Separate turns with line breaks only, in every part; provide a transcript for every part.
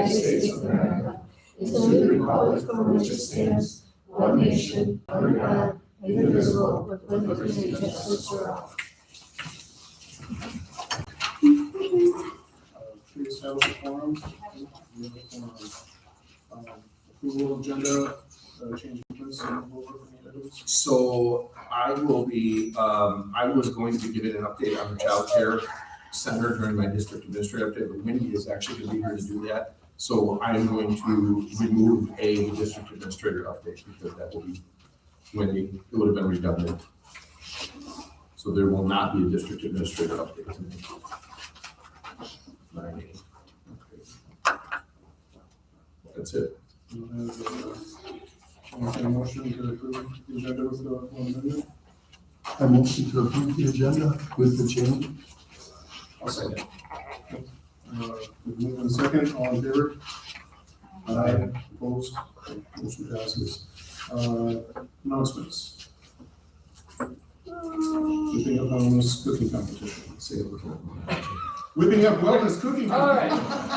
United States of America, and to the republic for which it stands, one nation, under God, indivisible, with liberty and justice for all.
Pre-established quorum. Approval agenda, changing place and over any items.
So I was going to give it an update on the child care center during my district administrator update, but Wendy is actually going to be here to do that. So I'm going to remove a district administrator update because that will be Wendy, it would have been redundant. So there will not be a district administrator update tonight. Okay. That's it.
A motion to approve the agenda with the one amendment.
I motion to approve the agenda with the change.
I'll second.
We've moved in second, all in favor? Aye. Opposed? Motion passes. Announcements. Whipping up wellness cooking competition.
Say it with
Whipping up wellness cooking
All right.
competition.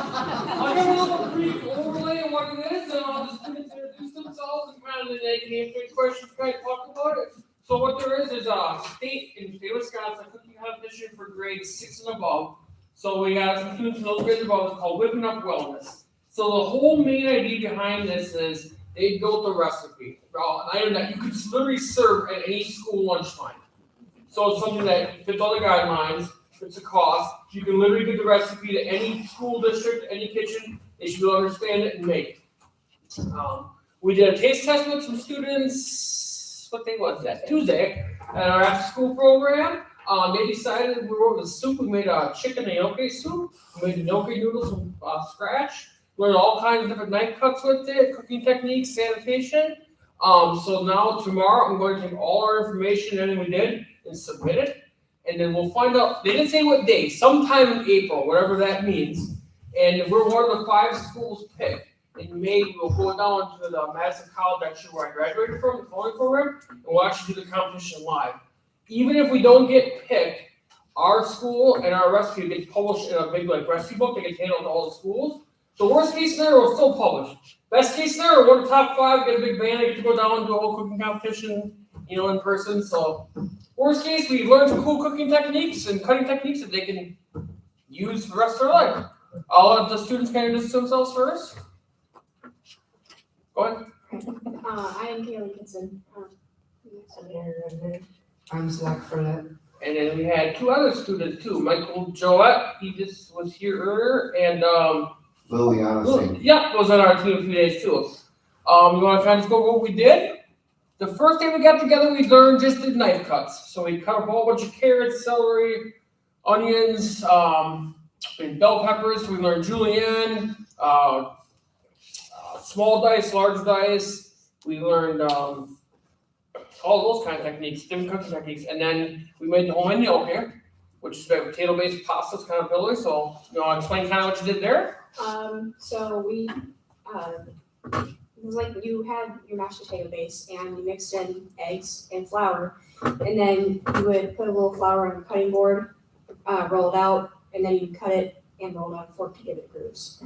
I'll give a little brief overlay of what it is, and I'll just introduce themselves and kind of they can answer any questions, kind of talk about it. So what there is a state of Wisconsin cooking competition for grades 6 and above. So we got some students in those grades above. It's called Whipping Up Wellness. So the whole main idea behind this is they built a recipe. An item that you could literally serve at any school lunchtime. So it's something that fits all the guidelines. It's a cost. You can literally give the recipe to any school district, any kitchen. They should be able to understand it and make it. We did a taste test with some students. What day was that? Tuesday. At our after-school program. They decided we wrote the soup. We made a chicken gnocchi soup. We made gnocchi noodles from scratch. Learned all kinds of different knife cuts with it, cooking techniques, sanitation. So now tomorrow I'm going to take all our information and we did and submit it. And then we'll find out, they didn't say what day, sometime in April, whatever that means. And we're one of the 5 schools picked. In May, we'll go down to the Madison College, actually where I graduated from, the culinary program, and we'll actually do the competition live. Even if we don't get picked, our school and our recipe gets published in a big recipe book that gets handled to all the schools. So worst case scenario, we'll still publish. Best case scenario, we're the top 5, get a big band, get to go down and do a whole cooking competition, in person. So worst case, we learn some cool cooking techniques and cutting techniques that they can use for the rest of their life. I'll let the students kind of introduce themselves first. Go ahead.
I am Kaylee Kitson.
I'm Zach Fredette.
And then we had 2 other students too. Michael Joette, he just was here earlier, and
Liliana
yeah, was on our team a few days too. You want to kind of just go over what we did? The first day we got together, we learned just the knife cuts. So we cut up a whole bunch of carrots, celery, onions, and bell peppers. We learned julienne, small dice, large dice. We learned all those kind of techniques, different cooking techniques. And then we made the homemade gnocchi, which is potato-based pasta, kind of pillar. So, I'll explain kind of what you did there.
So we, it was like you had your mashed potato base and you mixed in eggs and flour. And then you would put a little flour on a cutting board, roll it out, and then you cut it and roll it on a fork to give it grooves.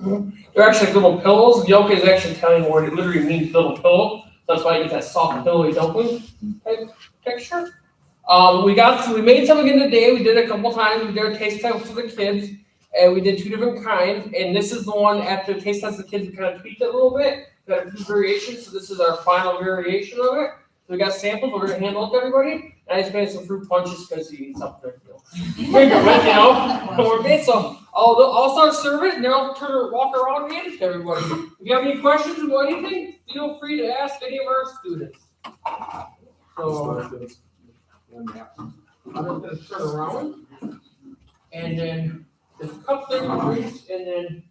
They're actually like little pillows. Gnocchi is actually an Italian word. It literally means little pillow. That's why you get that soft, pillowy dumpling type texture. We made some again today. We did it a couple times. We did a taste test for the kids, and we did 2 different kinds. And this is the one after the taste test, the kids kind of tweaked it a little bit. We got a few variations, so this is our final variation of it. So we got samples. We're gonna hand out to everybody. And I just made some fruit punches because you need something to We're good. So I'll start serving it, and then I'll walk around and hand it to everybody. If you have any questions about anything, feel free to ask any of our students. So I'm gonna turn around, and then there's cups there, drinks, and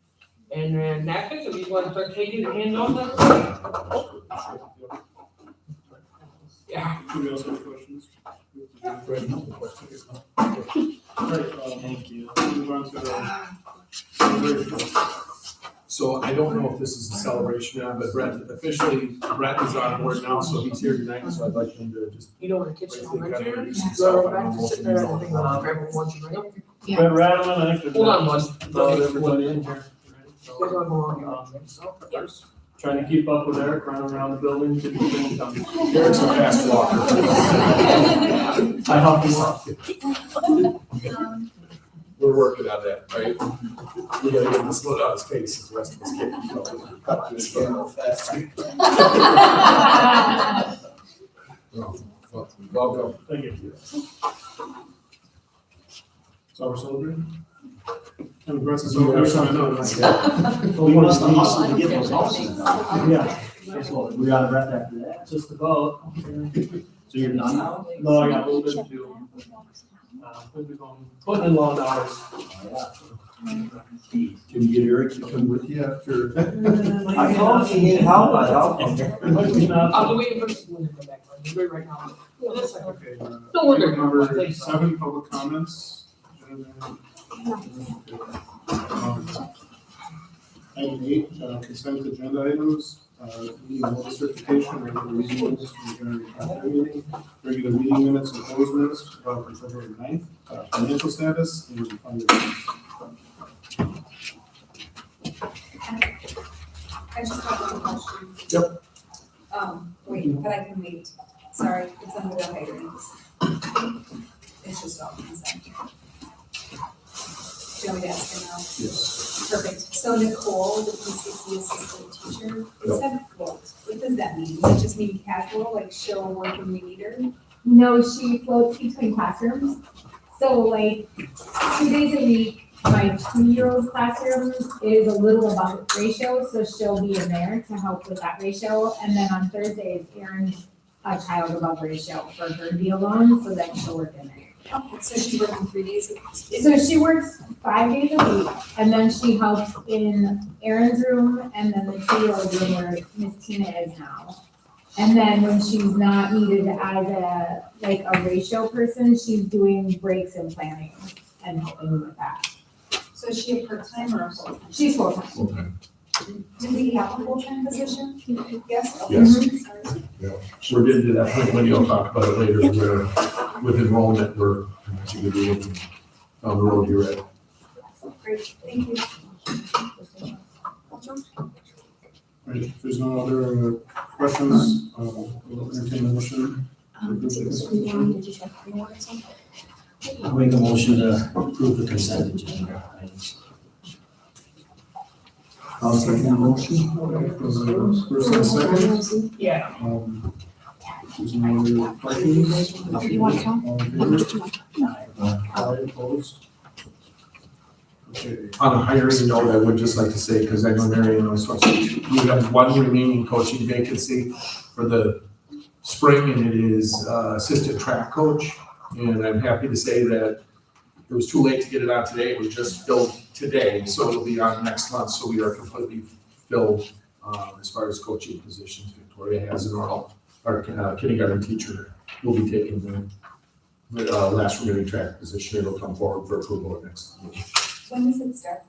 then napkins. So you want to start taking and handing out that? Yeah.
Anybody else have questions? Thank you. Move on to the celebration.
So I don't know if this is a celebration now, but Brett is on board now, so he's here tonight, so I'd like him to just.
You know what a kitchen
briefly kind of introduce
is?
himself. I
Back
don't
to
know
sit
if
there
he's
and
on.
grab a lunch and bring it.
Ben Rattling, I think.
Hold on, bud.
About everybody in here.
Trying to keep up with Eric, running around the building, getting things done.
Eric's a fast walker.
I help him walk.
We're working on that, right? We gotta get this look on his face, the rest of us can't keep up with him. Just get a little faster. Welcome.
Thank you.
So we're celebrating? And the rest is over. I know.
We must have hustled to get those houses done.
Yeah,
So we got a rep after that.
just about.
So you're done now?
No, I got a little bit to do. We'll be going, putting in long hours.
Can you get Eric to come with you after?
I told you, he needed help, I helped him.
I'll wait for someone to come back. I'll do it right now.
Okay,
Don't worry.
number 7, public comments. Item 8, consent agenda items, meeting notice certification, regular meeting minutes from the January meeting, regular meeting minutes and closed minutes, from February 9th, financial status, and fund reviews.
I just have one question.
Yep.
Wait, but I can wait. Sorry, it's under the hirings. It's just all consent. Do you want me to ask her now?
Yes.
Perfect. So Nicole, the PCC assistant teacher, it said float. What does that mean? Does it just mean casual, like she'll work when we need her?
No, she floats between classrooms. So like 2 days a week, my 2-year-old classroom is a little above ratio, so she'll be in there to help with that ratio. And then on Thursdays, Erin's a child above ratio for her to be alone, so then she'll work in there.
Okay, so she's working 3 days a week.
So she works 5 days a week, and then she helps in Erin's room, and then the 2-year-old room where Miss Tina is now. And then when she's not needed as a ratio person, she's doing breaks and planning and helping with that.
So is she a part-time or a full-time?
She's full-time.
Okay.
Do we have a full-time position? Yes? Okay.
Yes.
Sorry.
We're getting to that point when you'll talk about it later, where with enrollment, we're actually gonna be looking on the road you're at.
Great, thank you.
Right, if there's no other questions, we'll entertain a motion.
I'll make a motion to approve the consent agenda items.
I'll second the motion.
First and second.
Yeah.
There's no other questions. All in favor? Aye, opposed? Okay.
On a hiring note, I would just like to say, because I know Marion was supposed to, we have one remaining coaching vacancy for the spring, and it is assistant track coach. And I'm happy to say that it was too late to get it on today. It was just filled today, so it'll be on next month. So we are completely filled as far as coaching positions. Victoria has an our kindergarten teacher will be taking the last remaining track position. It'll come forward for approval at next meeting.
When does it start?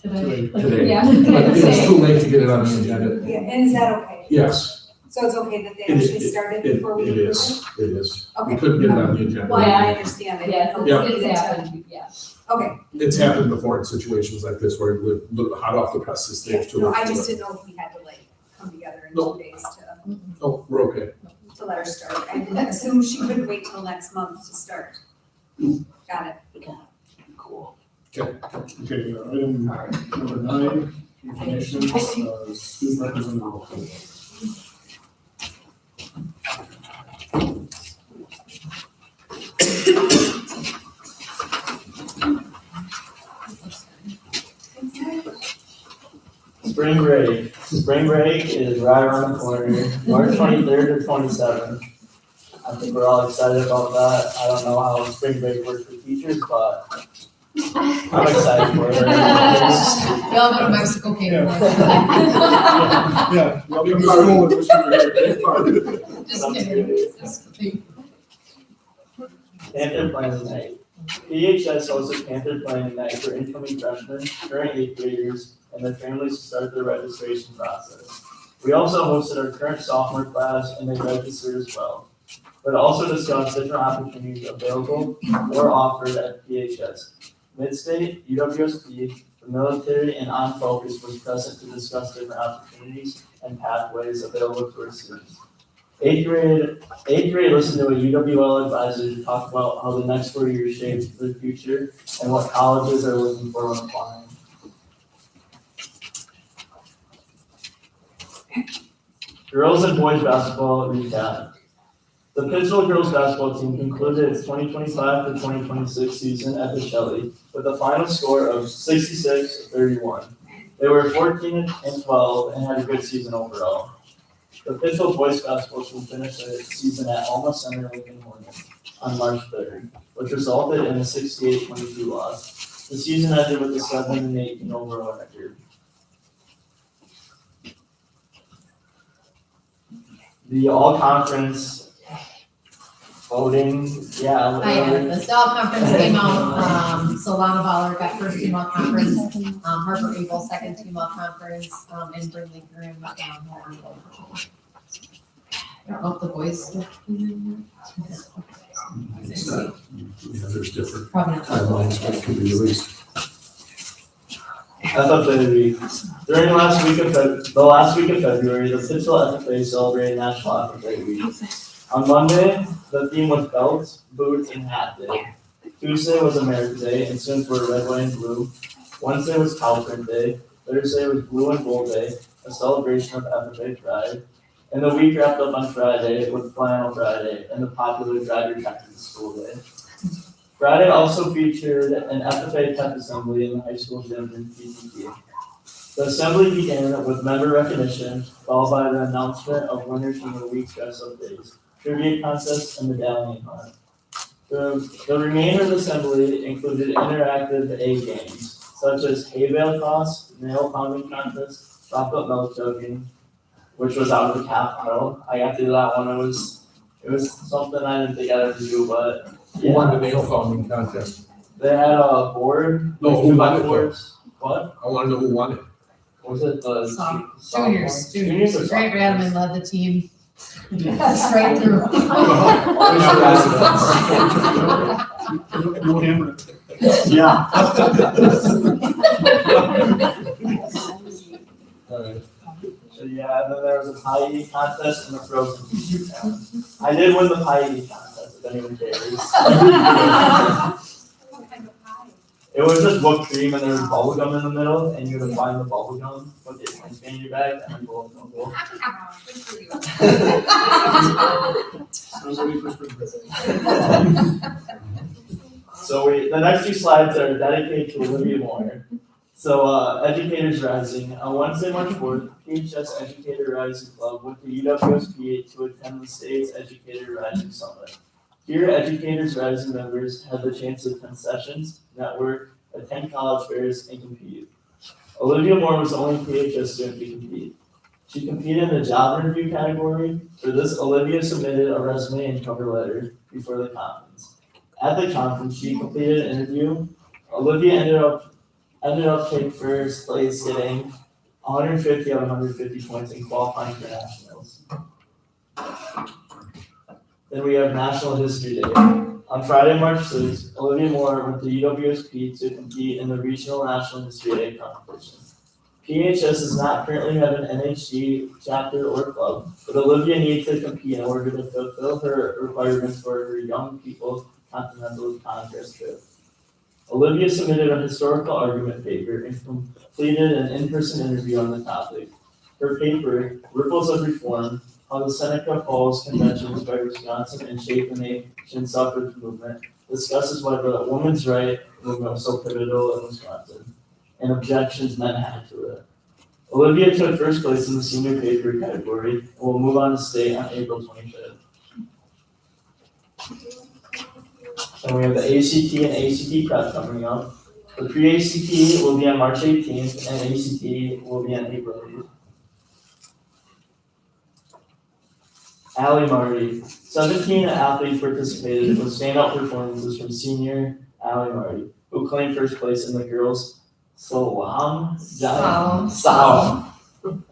Today.
Yeah.
But it's too late to get it on the agenda.
Yeah, and is that okay?
Yes,
So it's okay that they
It-
actually started
it
before we?
it
approve
is, it is. We
Okay.
couldn't get it on the agenda.
Well, I understand. I
Yes,
didn't know if
it's
we
happened, yes.
Okay,
It's happened before in situations like this where we're a little hot off the presses stage too.
no, I just didn't know if we had to like come together in
No.
2 days
Oh, we're okay.
to let her start. I didn't assume she could wait till next month to start. Got it.
Cool.
Okay, item number 9, information, student representative.
Spring break is right around the corner, March 23rd to 27th. I think we're all excited about that. I don't know how spring break works for teachers, but I'm excited for it.
We all go to Mexico, Canada.
Yeah, welcome to school, and wish you were here.
Just kidding. Just kidding.
Panther Planning Night. PHS hosted Panther Planning Night for incoming freshmen, current 8th graders, and their families to start their registration process. We also hosted our current sophomore class, and they registered as well. But also discussed different opportunities available or offered at PHS, Midstate, UWSP, The military and on-focus was present to discuss different opportunities and pathways available to our students. Eighth grade listened to a UWL advisor to talk about how the next 4 years shaped the future and what colleges are looking for when applying. Girls and boys basketball recap. The Pittsville girls basketball team concluded its 2025 to 2026 season at the Shelley with a final score of 66-31. They were 14-12 and had a good season overall. The Pittsville boys basketball team finished their season at Alma Center Lincoln Hornet on March 3rd, which resulted in a 68-22 loss. The season ended with a 7-18 overall record. The all-conference voting, yeah.
I have this. The all-conference came out, Solana Baller got first team all-conference, Harper Eagle second team all-conference, and Brinley Grimm, Harper Eagle. I don't know if the boys.
It's not, there's different
Probably not.
timelines that can be released.
FFA week. During the last week of February, the Pittsville FFA celebrated National FFA Week. On Monday, the theme was belts, boots, and hat day. Tuesday was America Day, and students wore red, white, and blue. Wednesday was cow print day. Thursday was blue and gold day, a celebration of FFA pride. And the week wrapped up on Friday with Flannel Friday and the popular Drive Your Tractor to School Day. Friday also featured an FFA pep assembly in the high school gym in PTT. The assembly began with member recognition, followed by the announcement of winners from the week's dress-up days, trivia contest, and medallion hunt. The remainder of the assembly included interactive A games, such as hay bale toss, nail pounding contest, chocolate milk chugging, which was out of the cap puddle. I got to do that one. It was something I didn't think I'd ever do, but
Who won the nail founding contest?
they had a board.
No,
like
who
2x4s.
won it?
What?
I wanna know who won it.
Was it the
Juniors.
Juniors or
Grant
sophomores?
Radman led the team. Straight through.
No hammer.
Yeah.
Alright.
So yeah, and then there was a pie eating contest and a frozen pizza challenge. I did win the pie eating contest, if anyone cares.
What kind of pie?
It was just whipped cream and there was bubble gum in the middle, and you would find the bubble gum, put the ice in your bag, and then blow it.
Wow, good for you.
Sounds like for spring break.
So the next two slides are dedicated to Olivia Moore. So Educators Rising. On Wednesday, March 4th, PHS Educator Rising Club went to UWSP to attend the state's Educator Rising Summit. Here, Educators Rising members had the chance to attend sessions, network, attend college fairs, and compete. Olivia Moore was the only PHS student to compete. She competed in the job interview category. For this, Olivia submitted a resume and cover letter before the conference. At the conference, she completed an interview. Olivia ended up taking first place, getting 150 out of 150 points and qualifying for nationals. Then we have National History Day. On Friday, March 6th, Olivia Moore went to UWSP to compete in the Regional National History Day competition. PHS does not currently have an NHG chapter or club, but Olivia needs to compete in order to fulfill her requirements for her Young People Continental Congress trip. Olivia submitted a historical argument paper and completed an in-person interview on the topic. Her paper, Ripples of Reform, How the Seneca Falls Convention inspired Wisconsin and shaped the nation's suffrage movement, discusses why the women's right movement was so pivotal in Wisconsin, and objections men had to it. Olivia took first place in the senior paper category and will move on to state on April 25th. And we have the ACT and ACT prep coming up. The pre-ACT will be on March 18th and ACT will be on April 8th. Allie Marty. 17 athletes participated with standout performances from senior Allie Marty, who claimed first place in the girls' slalom,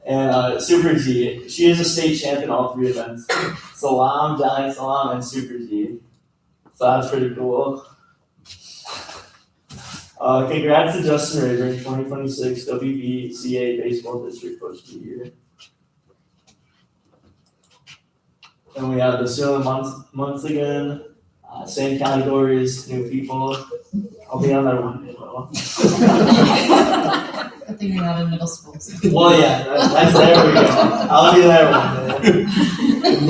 and Super G. She is a state champ in all three events: slalom, giant slalom, and Super G. So that's pretty cool. Congrats to Justin Rayburn, 2026 WBCA Baseball District Coach of the Year. And we have the Sterling months again, same categories, new people. I'll be on there one day though.
Good thing you're not in middle school. So.
Well, yeah, that's there we go. I'll be there one day.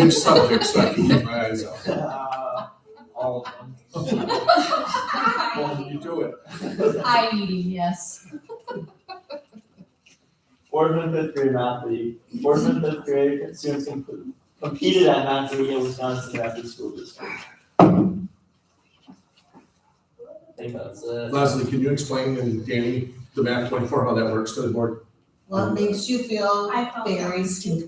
Which subject, so I can keep my eyes out?
All of them.
Well, you do it.
Eye eating, yes.
4th and 5th grade math league. 4th and 5th grade students competed at math league at Wisconsin Rapid School District. I think that's it.
Leslie, can you explain, and Danny, the Mac 24, how that works to the board?
Well, it makes you feel
I felt
very stupid.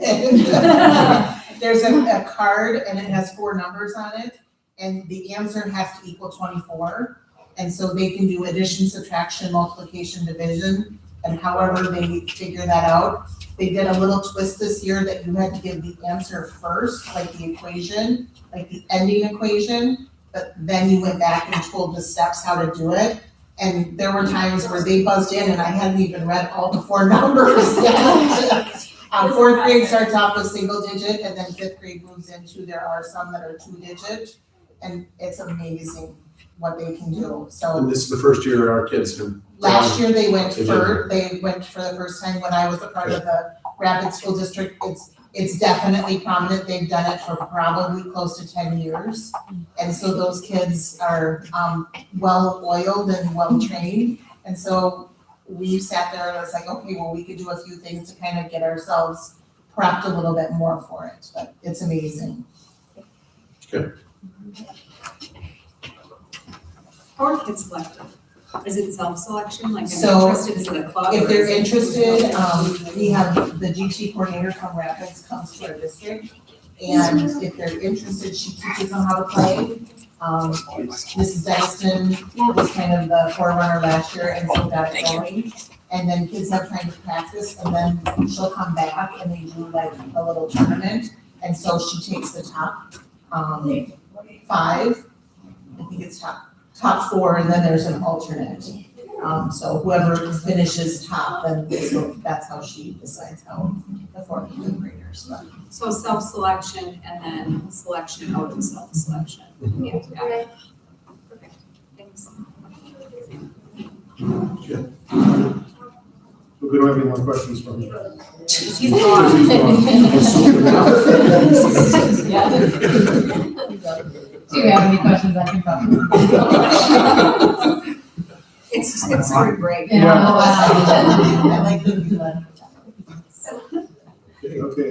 There's a card and it has 4 numbers on it, and the answer has to equal 24. And so they can do addition, subtraction, multiplication, division, and however they figure that out. They did a little twist this year that you had to give the answer first, like the equation, like the ending equation, but then you went back and told the steps how to do it. And there were times where they buzzed in and I hadn't even read all the 4 numbers yet. 4th grade starts off with single digit, and then 5th grade moves into, there are some that are 2 digit, and it's amazing what they can do. So
And this is the first year our kids have.
last year they went
They
for the first time when I was a part of the Rapid School District. It's definitely prominent. They've done it for probably close to 10 years. And so those kids are well-oiled and well-trained. And so we sat there and was like, okay, well, we could do a few things to kind of get ourselves prepped a little bit more for it, but it's amazing.
How are kids selected? Is it self-selection, like if
So,
they're interested, is it a club?
If
or
they're
is it-
interested, we have the GT coordinator from Rapids comes to our district. And if they're interested, she teaches them how to play. Mrs. Dyston was kind of the forerunner last year and so got it going. And then kids have time to practice, and then she'll come back and they do like a little tournament. And so she takes the top 5, I think it's top 4, and then there's an alternate. So whoever finishes top, then that's how she decides how the 4th and 5th graders. But
So self-selection and then selection out of self-selection. Yeah, got it. Perfect, thanks.
We don't have any more questions from you.
He's gone.
Yeah. Do you have any questions I can talk about?
It's spring break.
Yeah.
I like the new one.
Okay,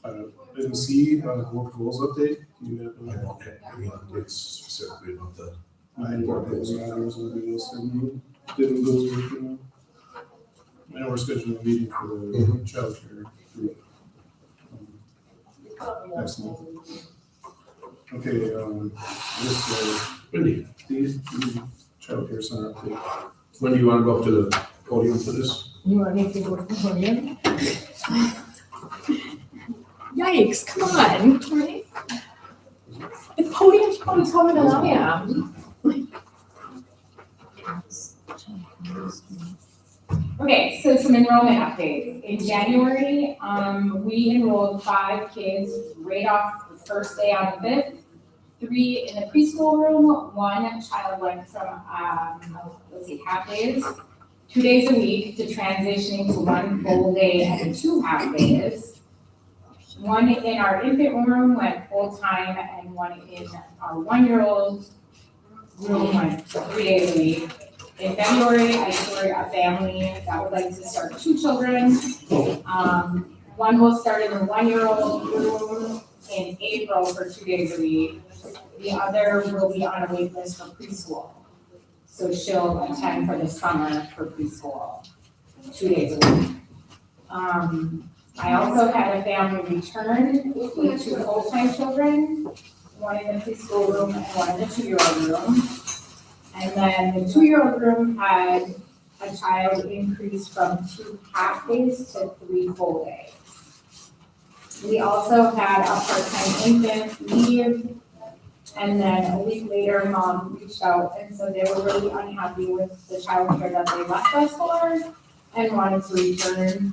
item C, board goals update. Do you have any?
Okay, any updates specifically about the.
Nine board goals, items on the list, and didn't go with, I know we're scheduling a meeting for the childcare group. Next month. Okay, this,
Wendy,
the childcare center update.
when do you want to go up to the podium for this?
You want me to go to the podium?
Yikes, come on.
The podium's probably taller than I am. Okay, so some enrollment updates. In January, we enrolled 5 kids right off the first day on the 5th. 3 in the preschool room, 1 child went from, half days, 2 days a week to transitioning to 1 full day and 2 half days. 1 in our infant room went full-time, and 1 in our 1-year-old room went 3 days a week. In February, I started a family that would like to start 2 children. 1 will start in the 1-year-old room in April for 2 days a week. The other will be on a wait list for preschool. So she'll attend for the summer for preschool, 2 days a week. I also had a family return with 2 full-time children, 1 in the preschool room and 1 in the 2-year-old room. And then the 2-year-old room had a child increase from 2 half days to 3 full days. We also had a part-time infant leave, And then a week later, mom reached out and said they were really unhappy with the childcare that they left us for and wanted to return.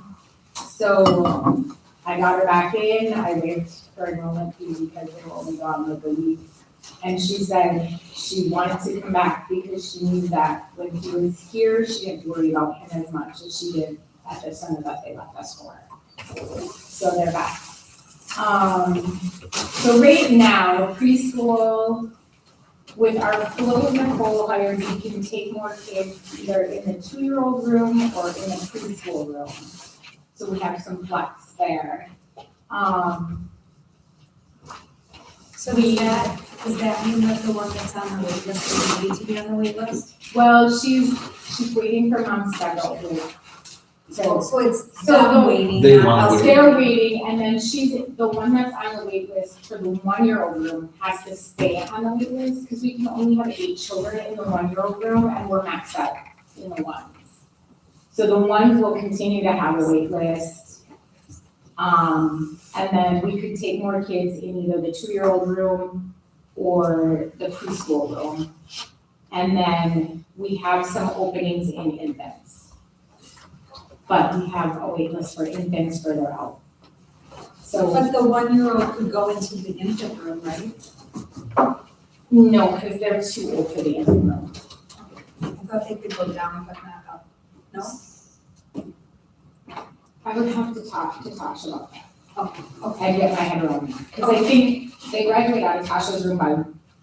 So I got her back in, I waived her enrollment fee because they were only gone like a week. And she said she wanted to come back because she knew that when he was here, she didn't worry about him as much as she did at the center that they left us for. So they're back. So right now, preschool, with our Flo Nicole hired, we can take more kids either in the 2-year-old room or in the preschool room. So we have some flex there.
So does that mean that the one that's on the wait list is ready to be on the wait list?
Well, she's waiting for mom's schedule.
So it's
So
them waiting.
They
not
want
us
waiting.
They're waiting, and then the one that's on the wait list for the 1-year-old room has to stay on the wait list, because we can only have 8 children in the 1-year-old room, and we're maxed out in the ones. So the ones will continue to have a wait list. And then we could take more kids in either the 2-year-old room or the preschool room. And then we have some openings in infants. But we have a wait list for infants further out. So,
But the 1-year-old could go into the infant room, right?
no, because they're too old for the infant room.
I thought they could go down but not up. No?
I would have to talk to Tasha about that.
Okay.
And get my head around that, because I think they graduate out of Tasha's room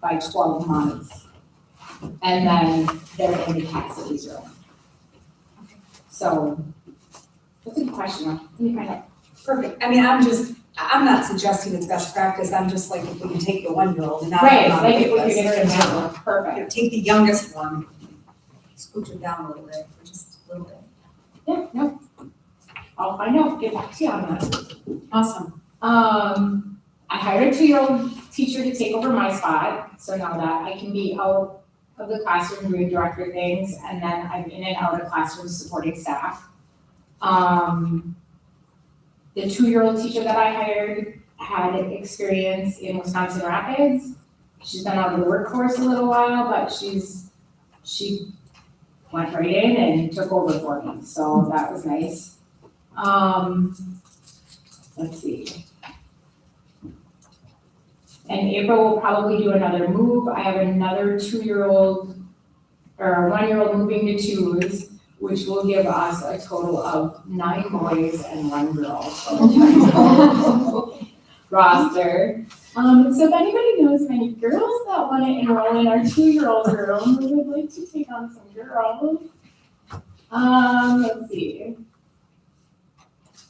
by 12 months. And then they're in the Cassidy's room. So, that's a good question, let me find out.
Perfect. I mean, I'm not suggesting it's best practice. I'm just like, if we can take the 1-year-old and not.
Right,
put them on
like
the
if we
wait
could get her in
list.
that room, perfect.
Take the youngest one, scooch her down a little bit, for just a little bit.
Yeah, no. I'll find out, get back to you on that.
Awesome.
I hired a 2-year-old teacher to take over my spot, so now that I can be out of the classroom doing director things, and then I'm in and out of classrooms supporting staff. The 2-year-old teacher that I hired had experience in Wisconsin Rapids. She's been out of the workforce a little while, but she went right in and took over for me, so that was nice. Let's see. In April, we'll probably do another move. I have another 2-year-old or 1-year-old moving to 2s, which will give us a total of 9 boys and 1 girl roster. So if anybody knows of any girls that want to enroll in our 2-year-old room, we would like to take on some girls. Let's see.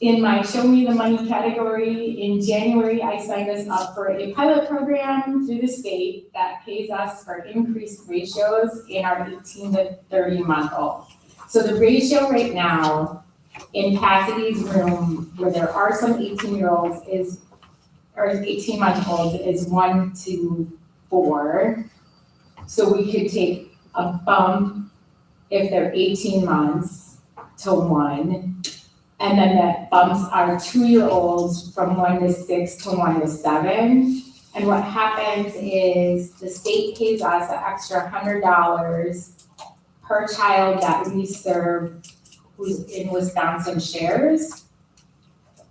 In my Show Me the Money category, in January, I signed us up for a pilot program through the state that pays us for increased ratios in our 18 to 30 month old. So the ratio right now in Cassidy's room, where there are some 18-year-olds or 18 month olds, is 1 to 4. So we could take a bump if they're 18 months to 1. And then that bumps our 2-year-olds from 1 to 6 to 1 to 7. And what happens is the state pays us an extra $100 per child that we serve who's in Wisconsin shares,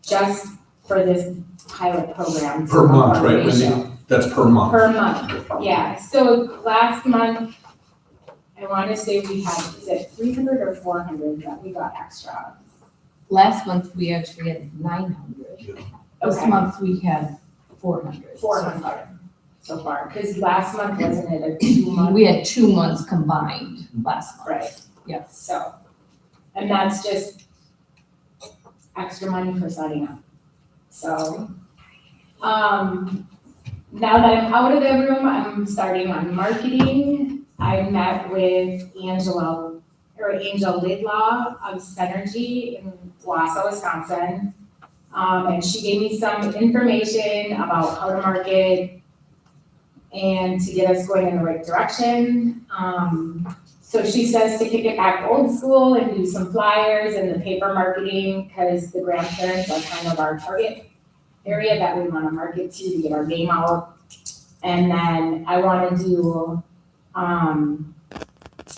just for this pilot program.
Per month, right,
ratio.
Wendy? That's per month.
Per month, yeah. So last month, I want to say we had, is it 300 or 400 that we got extra?
Last month, we actually had 900. This
Okay.
month, we had 400.
400 so far, because last month wasn't it a 2 month?
We had 2 months combined last month.
Right,
Yes.
so, and that's just extra money for setting up. So, now that I'm out of the room, I'm starting on marketing. I met with Angel Lidlaw of Synergy in Wausau, Wisconsin. And she gave me some information about how to market and to get us going in the right direction. So she says to kick it back old school and do some flyers and the paper marketing, because the grandparents are kind of our target area that we want to market to get our name out. And then I wanna do, I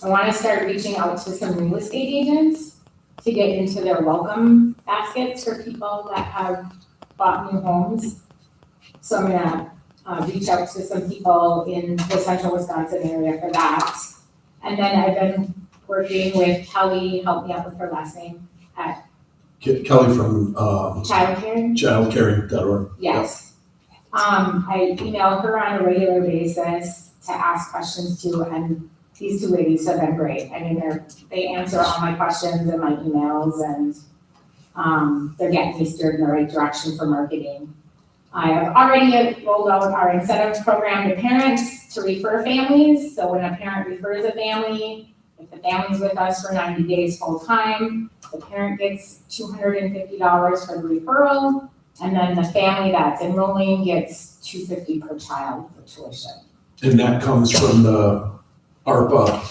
wanna start reaching out to some real estate agents to get into their welcome baskets for people that have bought new homes. So I'm gonna reach out to some people in the central Wisconsin area for that. And then I've been working with Kelly, help me out with her last name,
Kelly from,
childcare.org. Yes. I email her on a regular basis to ask questions to, and these two ladies have been great. I mean, they answer all my questions in my emails, and they're getting me steered in the right direction for marketing. I have already rolled out our incentive program to parents to refer families. So when a parent refers a family, if the family's with us for 90 days full time, the parent gets $250 for the referral, and then the family that's enrolling gets $250 per child for tuition.
And that comes from the ARPA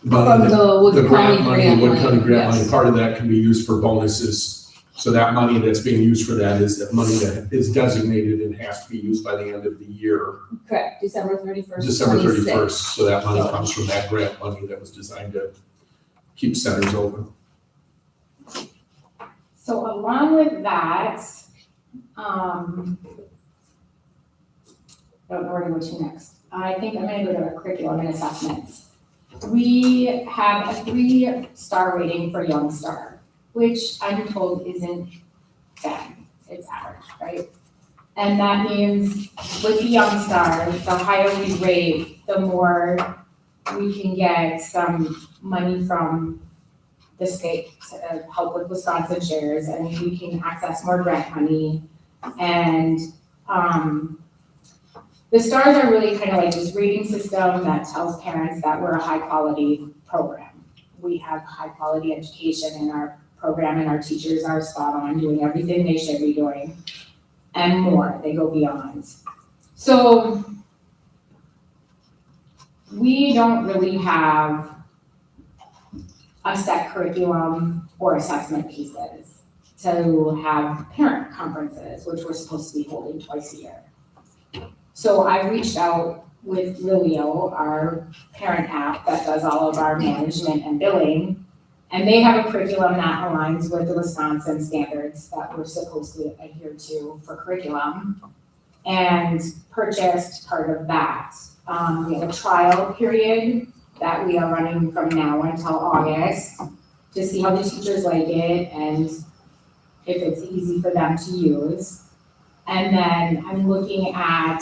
money,
From the Wood County
grant money, Wood County grant money.
yes.
Part of that can be used for bonuses. So that money that's being used for that is that money that is designated and has to be used by the end of the year,
Correct, December 31st.
December
26.
31st. So that money comes from that grant money that was designed to keep centers open.
So along with that, don't know where to go to next. I think I'm gonna go to curriculum and assessments. We have a 3-star rating for Young Star, which I'm told isn't bad, it's average, right? And that means with the Young Star, the higher we rate, the more we can get some money from the state to help with Wisconsin shares, and we can access more grant money. And the stars are really kind of like this rating system that tells parents that we're a high quality program. We have high quality education in our program, and our teachers are spot on, doing everything they should be doing, and more, they go beyond. So we don't really have a set curriculum or assessment pieces to have parent conferences, which we're supposed to be holding twice a year. So I reached out with Lilio, our parent app that does all of our management and billing, and they have a curriculum that aligns with the Wisconsin standards that we're supposed to adhere to for curriculum, and purchased part of that. We have a trial period that we are running from now until August to see how the teachers like it and if it's easy for them to use. And then I'm looking at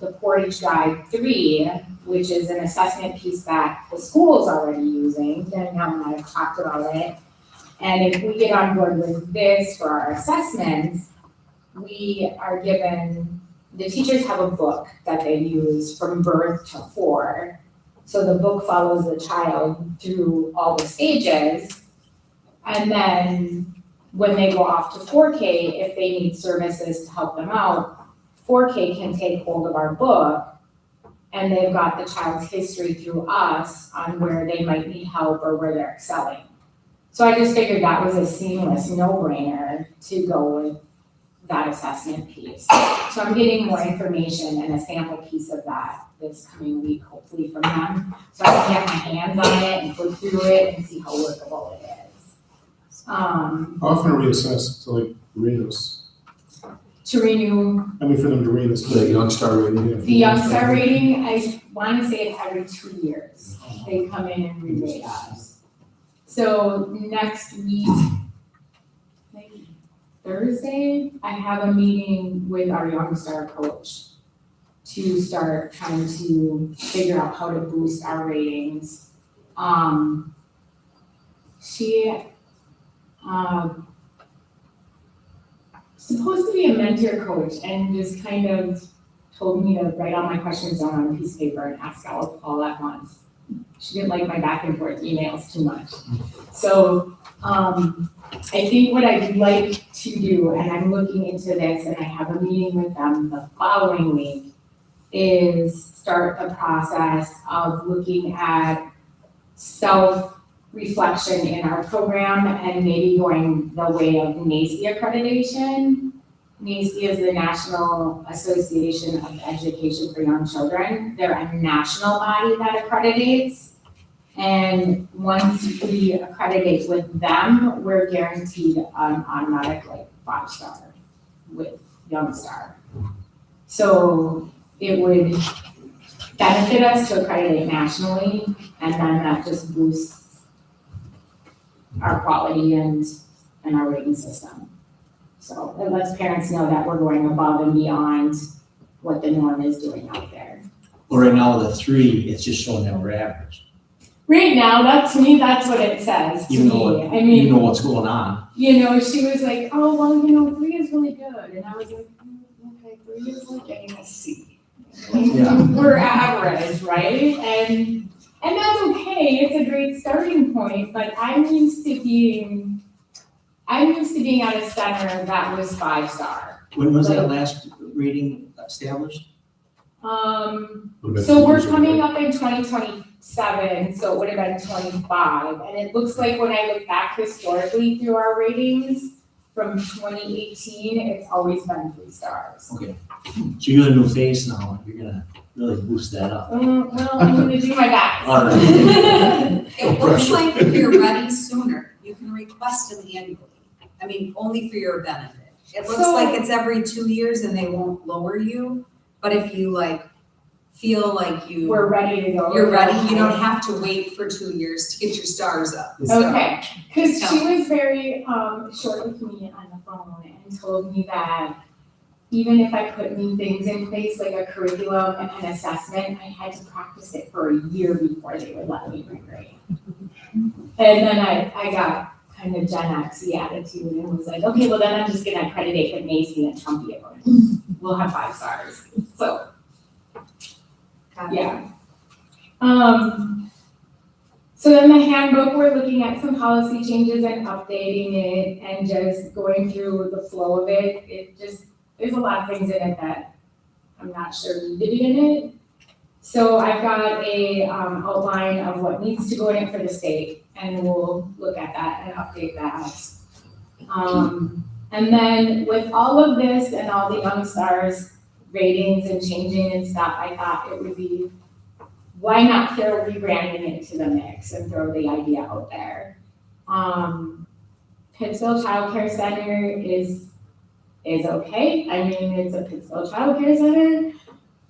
the Portage Guide 3, which is an assessment piece that the school is already using. Danielle and I have talked about it. And if we get on board with this for our assessments, we are given, the teachers have a book that they use from birth to 4. So the book follows the child through all the stages. And then when they go off to 4K, if they need services to help them out, 4K can take hold of our book, and they've got the child's history through us on where they might need help or where they're excelling. So I just figured that was a seamless no-brainer to go with that assessment piece. So I'm getting more information and a sample piece of that this coming week, hopefully from them, so I can get my hands on it and flip through it and see how workable it is.
How often are we assessed to like rate us?
To renew
I mean, for them to rate us, the Young Star rating. Yeah.
the Young Star rating, I want to say it's every 2 years. They come in and re-rate us. So next week, maybe Thursday, I have a meeting with our Young Star coach to start trying to figure out how to boost our ratings. She supposed to be a mentor coach and just kind of told me to write all my questions down on a piece of paper and ask all at once. She didn't like my back and forth emails too much. So I think what I'd like to do, and I'm looking into this and I have a meeting with them the following week, is start the process of looking at self-reflection in our program and maybe going the way of NACE accreditation. NACE is the National Association of Education for Young Children. They're a national body that accreditates. And once we accredit with them, we're guaranteed an automatic like 5-star with Young Star. So it would benefit us to accredit nationally, and then that just boosts our quality and our rating system. So it lets parents know that we're going above and beyond what the norm is doing out there.
Well, right now, the 3, it's just showing that we're average.
Right now, to me, that's what it says to
Even though,
me. I mean,
you know what's going on.
you know, she was like, oh, well, 3 is really good. And I was like, okay, 3 is like getting a C.
Yeah.
We're average, right? And that's okay. It's a great starting point, but I'm used to being at a center that was 5-star.
When was that last rating established?
So we're coming up in 2027, so it would have been 25. And it looks like when I look back historically through our ratings from 2018, it's always been 3 stars.
Okay. So you're a new face now. You're gonna really boost that up.
Well, I'm gonna do my best.
All right.
It looks like if you're ready sooner, you can request them annually. I mean, only for your benefit. It looks
So-
like it's every 2 years and they won't lower you, but if you like, feel like
We're ready to go.
you're ready, you don't have to wait for 2 years to get your stars up. So-
Okay, because she was very short with me on the phone and told me that even if I put new things in place, like a curriculum and an assessment, I had to practice it for a year before they would let me regrade. And then I got kind of Gen X-y attitude and was like, okay, well then I'm just gonna accredit with Macy and Trump you. We'll have 5 stars. So, yeah. So then the handbook, we're looking at some policy changes and updating it and just going through the flow of it. There's a lot of things in it that I'm not sure need to be in it. So I've got a outline of what needs to go in it for the state, and we'll look at that and update that. And then with all of this and all the Young Stars ratings and changing and stuff, I thought it would be, why not throw rebranding into the mix and throw the idea out there? Pittsville Child Care Center is okay. I mean, it's a Pittsville Child Care Center.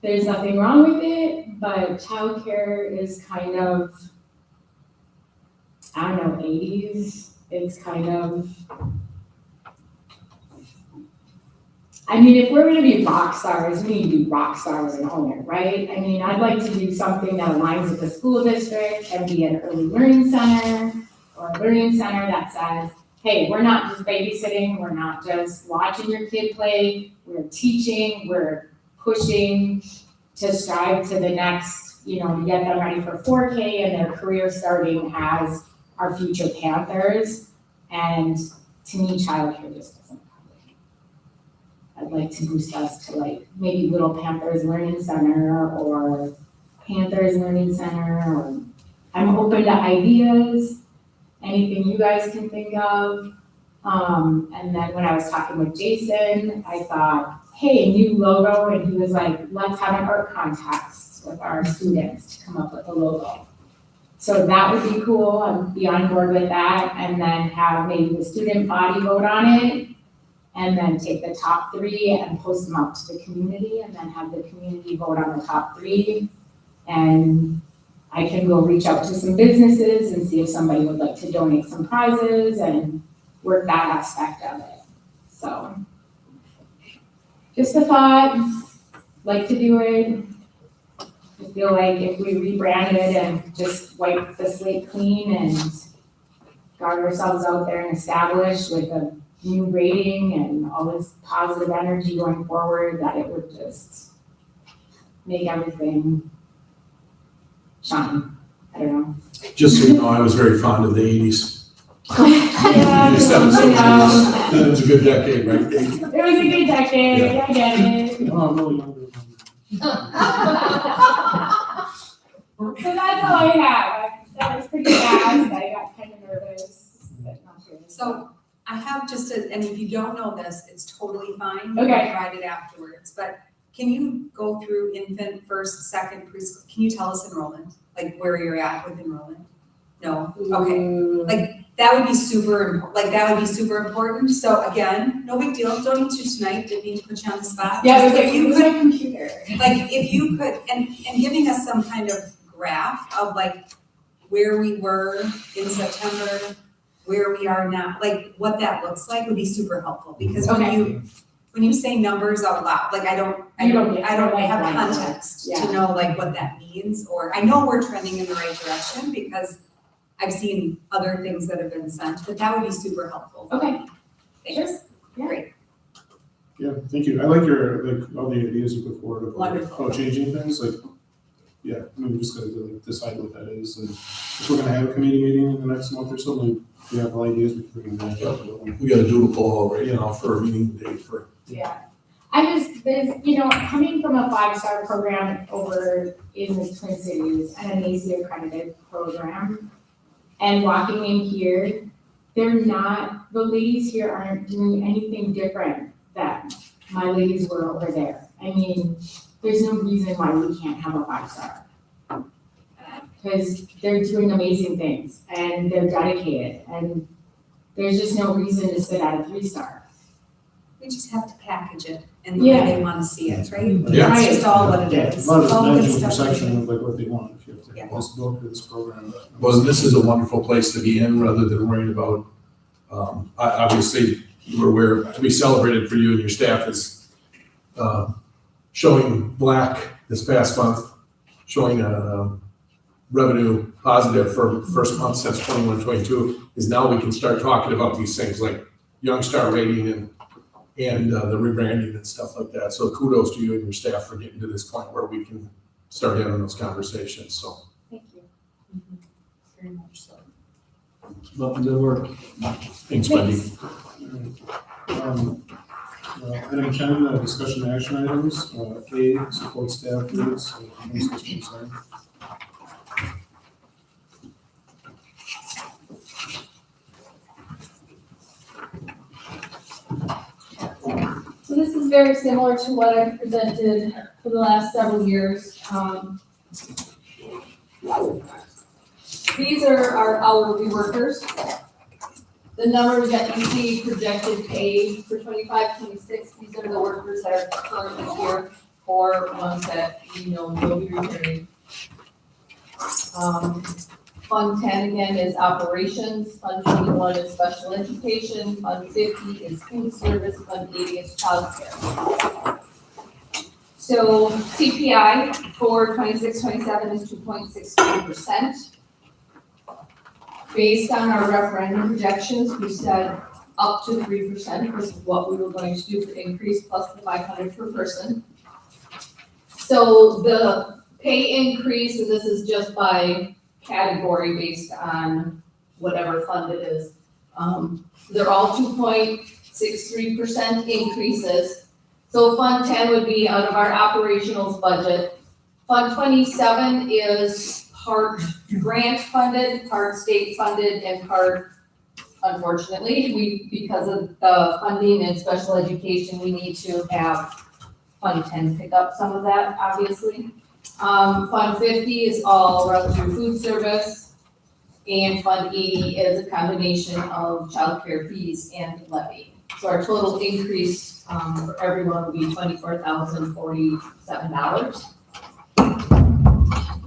There's nothing wrong with it, but childcare is kind of, I don't know, 80s. It's kind of, I mean, if we're gonna be rock stars, we need to be rock stars and own it, right? I mean, I'd like to do something that aligns with the school district and be an early learning center or a learning center that says, hey, we're not just babysitting, we're not just watching your kid play, we're teaching, we're pushing to strive to the next, get them ready for 4K and their career starting as our future Panthers. And to me, childcare just doesn't cover it. I'd like to boost us to like maybe Little Panthers Learning Center or Panthers Learning Center, or I'm open to ideas, anything you guys can think of. And then when I was talking with Jason, I thought, hey, new logo, and he was like, let's have an art contest with our students to come up with a logo. So that would be cool, I'd be on board with that, and then have maybe the student body vote on it, and then take the top 3 and post them out to the community, and then have the community vote on the top 3. And I can go reach out to some businesses and see if somebody would like to donate some prizes and work that aspect of it. So, just a thought, like to do it. I feel like if we rebranded and just wiped the slate clean and got ourselves out there and established with a new rating and all this positive energy going forward, that it would just make everything shine. I don't know.
Just so you know, I was very fond of the 80s.
Yeah,
The 70s and
I know.
80s. That was a good decade, right, Dave?
It was a good decade,
Yeah.
I get it.
Oh, no, younger than me.
So that's all I have. That was pretty fast. I got kind of nervous, but not really.
So I
I have just and if you don't know this, it's totally fine.
Okay.
You can provide it afterwards, but can you go through infant, first, second, preschool? Can you tell us enrollment? Like where you're at with enrollment? No? Okay. That would be super important. So again, no big deal. Don't need to tonight. Didn't mean to put you on the spot.
Yeah,
Just if you could,
computer.
like, if you could, and giving us some kind of graph of like where we were in September, where we are now, like what that looks like would be super helpful. Because when you say numbers out loud, like I don't have context to know like what that means, or I know we're trending in the right direction because I've seen other things that have been sent, but that would be super helpful.
Okay.
Thanks.
Yeah.
Great.
Yeah, thank you. I like all the ideas you put forward
Wonderful.
about changing things, like, yeah, I mean, we just gotta decide what that is, and if we're gonna have a committee meeting in the next month or so, like, we have all ideas, we can bring them back up.
We got a doodle poll right now for a meeting date for.
Yeah. Coming from a 5-star program over in the Twin Cities and an AC accredited program, and walking in here, the ladies here aren't doing anything different than my ladies were over there. I mean, there's no reason why we can't have a 5-star. Because they're doing amazing things and they're dedicated, and there's just no reason to sit at a 3-star.
We just have to package it and the way they want to see it, right?
Yeah.
That's just all what it is.
A lot of it's
All good
managing the
stuff.
perception of like what they want, if you have to
Yeah.
have this book or this program.
Well, this is a wonderful place to be in rather than worrying about, obviously, we celebrated for you and your staff is showing black this past month, showing revenue positive for first month since 21-22, is now we can start talking about these things like Young Star rating and the rebranding and stuff like that. So kudos to you and your staff for getting to this point where we can start having those conversations, so.
Thank you. Very much so.
Well, good work.
Thanks, Wendy.
Item 10, discussion and action items. A, support staff needs,
So this is very similar to what I've presented for the last several years. These are our hourly workers. The numbers that you see projected pay for 25, 26, these are the workers that are currently here or ones that we know will be returning. Fund 10 again is operations, Fund 21 is special education, Fund 50 is food service, Fund 80 is childcare. So CPI for 26-27 is 2.63%. Based on our referendum projections, we said up to 3% was what we were going to do for increase plus the 500 per person. So the pay increase, so this is just by category based on whatever fund it is. They're all 2.63% increases. So Fund 10 would be out of our operationals budget. Fund 27 is part grant funded, part state funded, and part, unfortunately, because of the funding and special education, we need to have Fund 10 pick up some of that, obviously. Fund 50 is all run through food service, and Fund 80 is a combination of childcare fees and levy. So our total increase for everyone would be $24,047.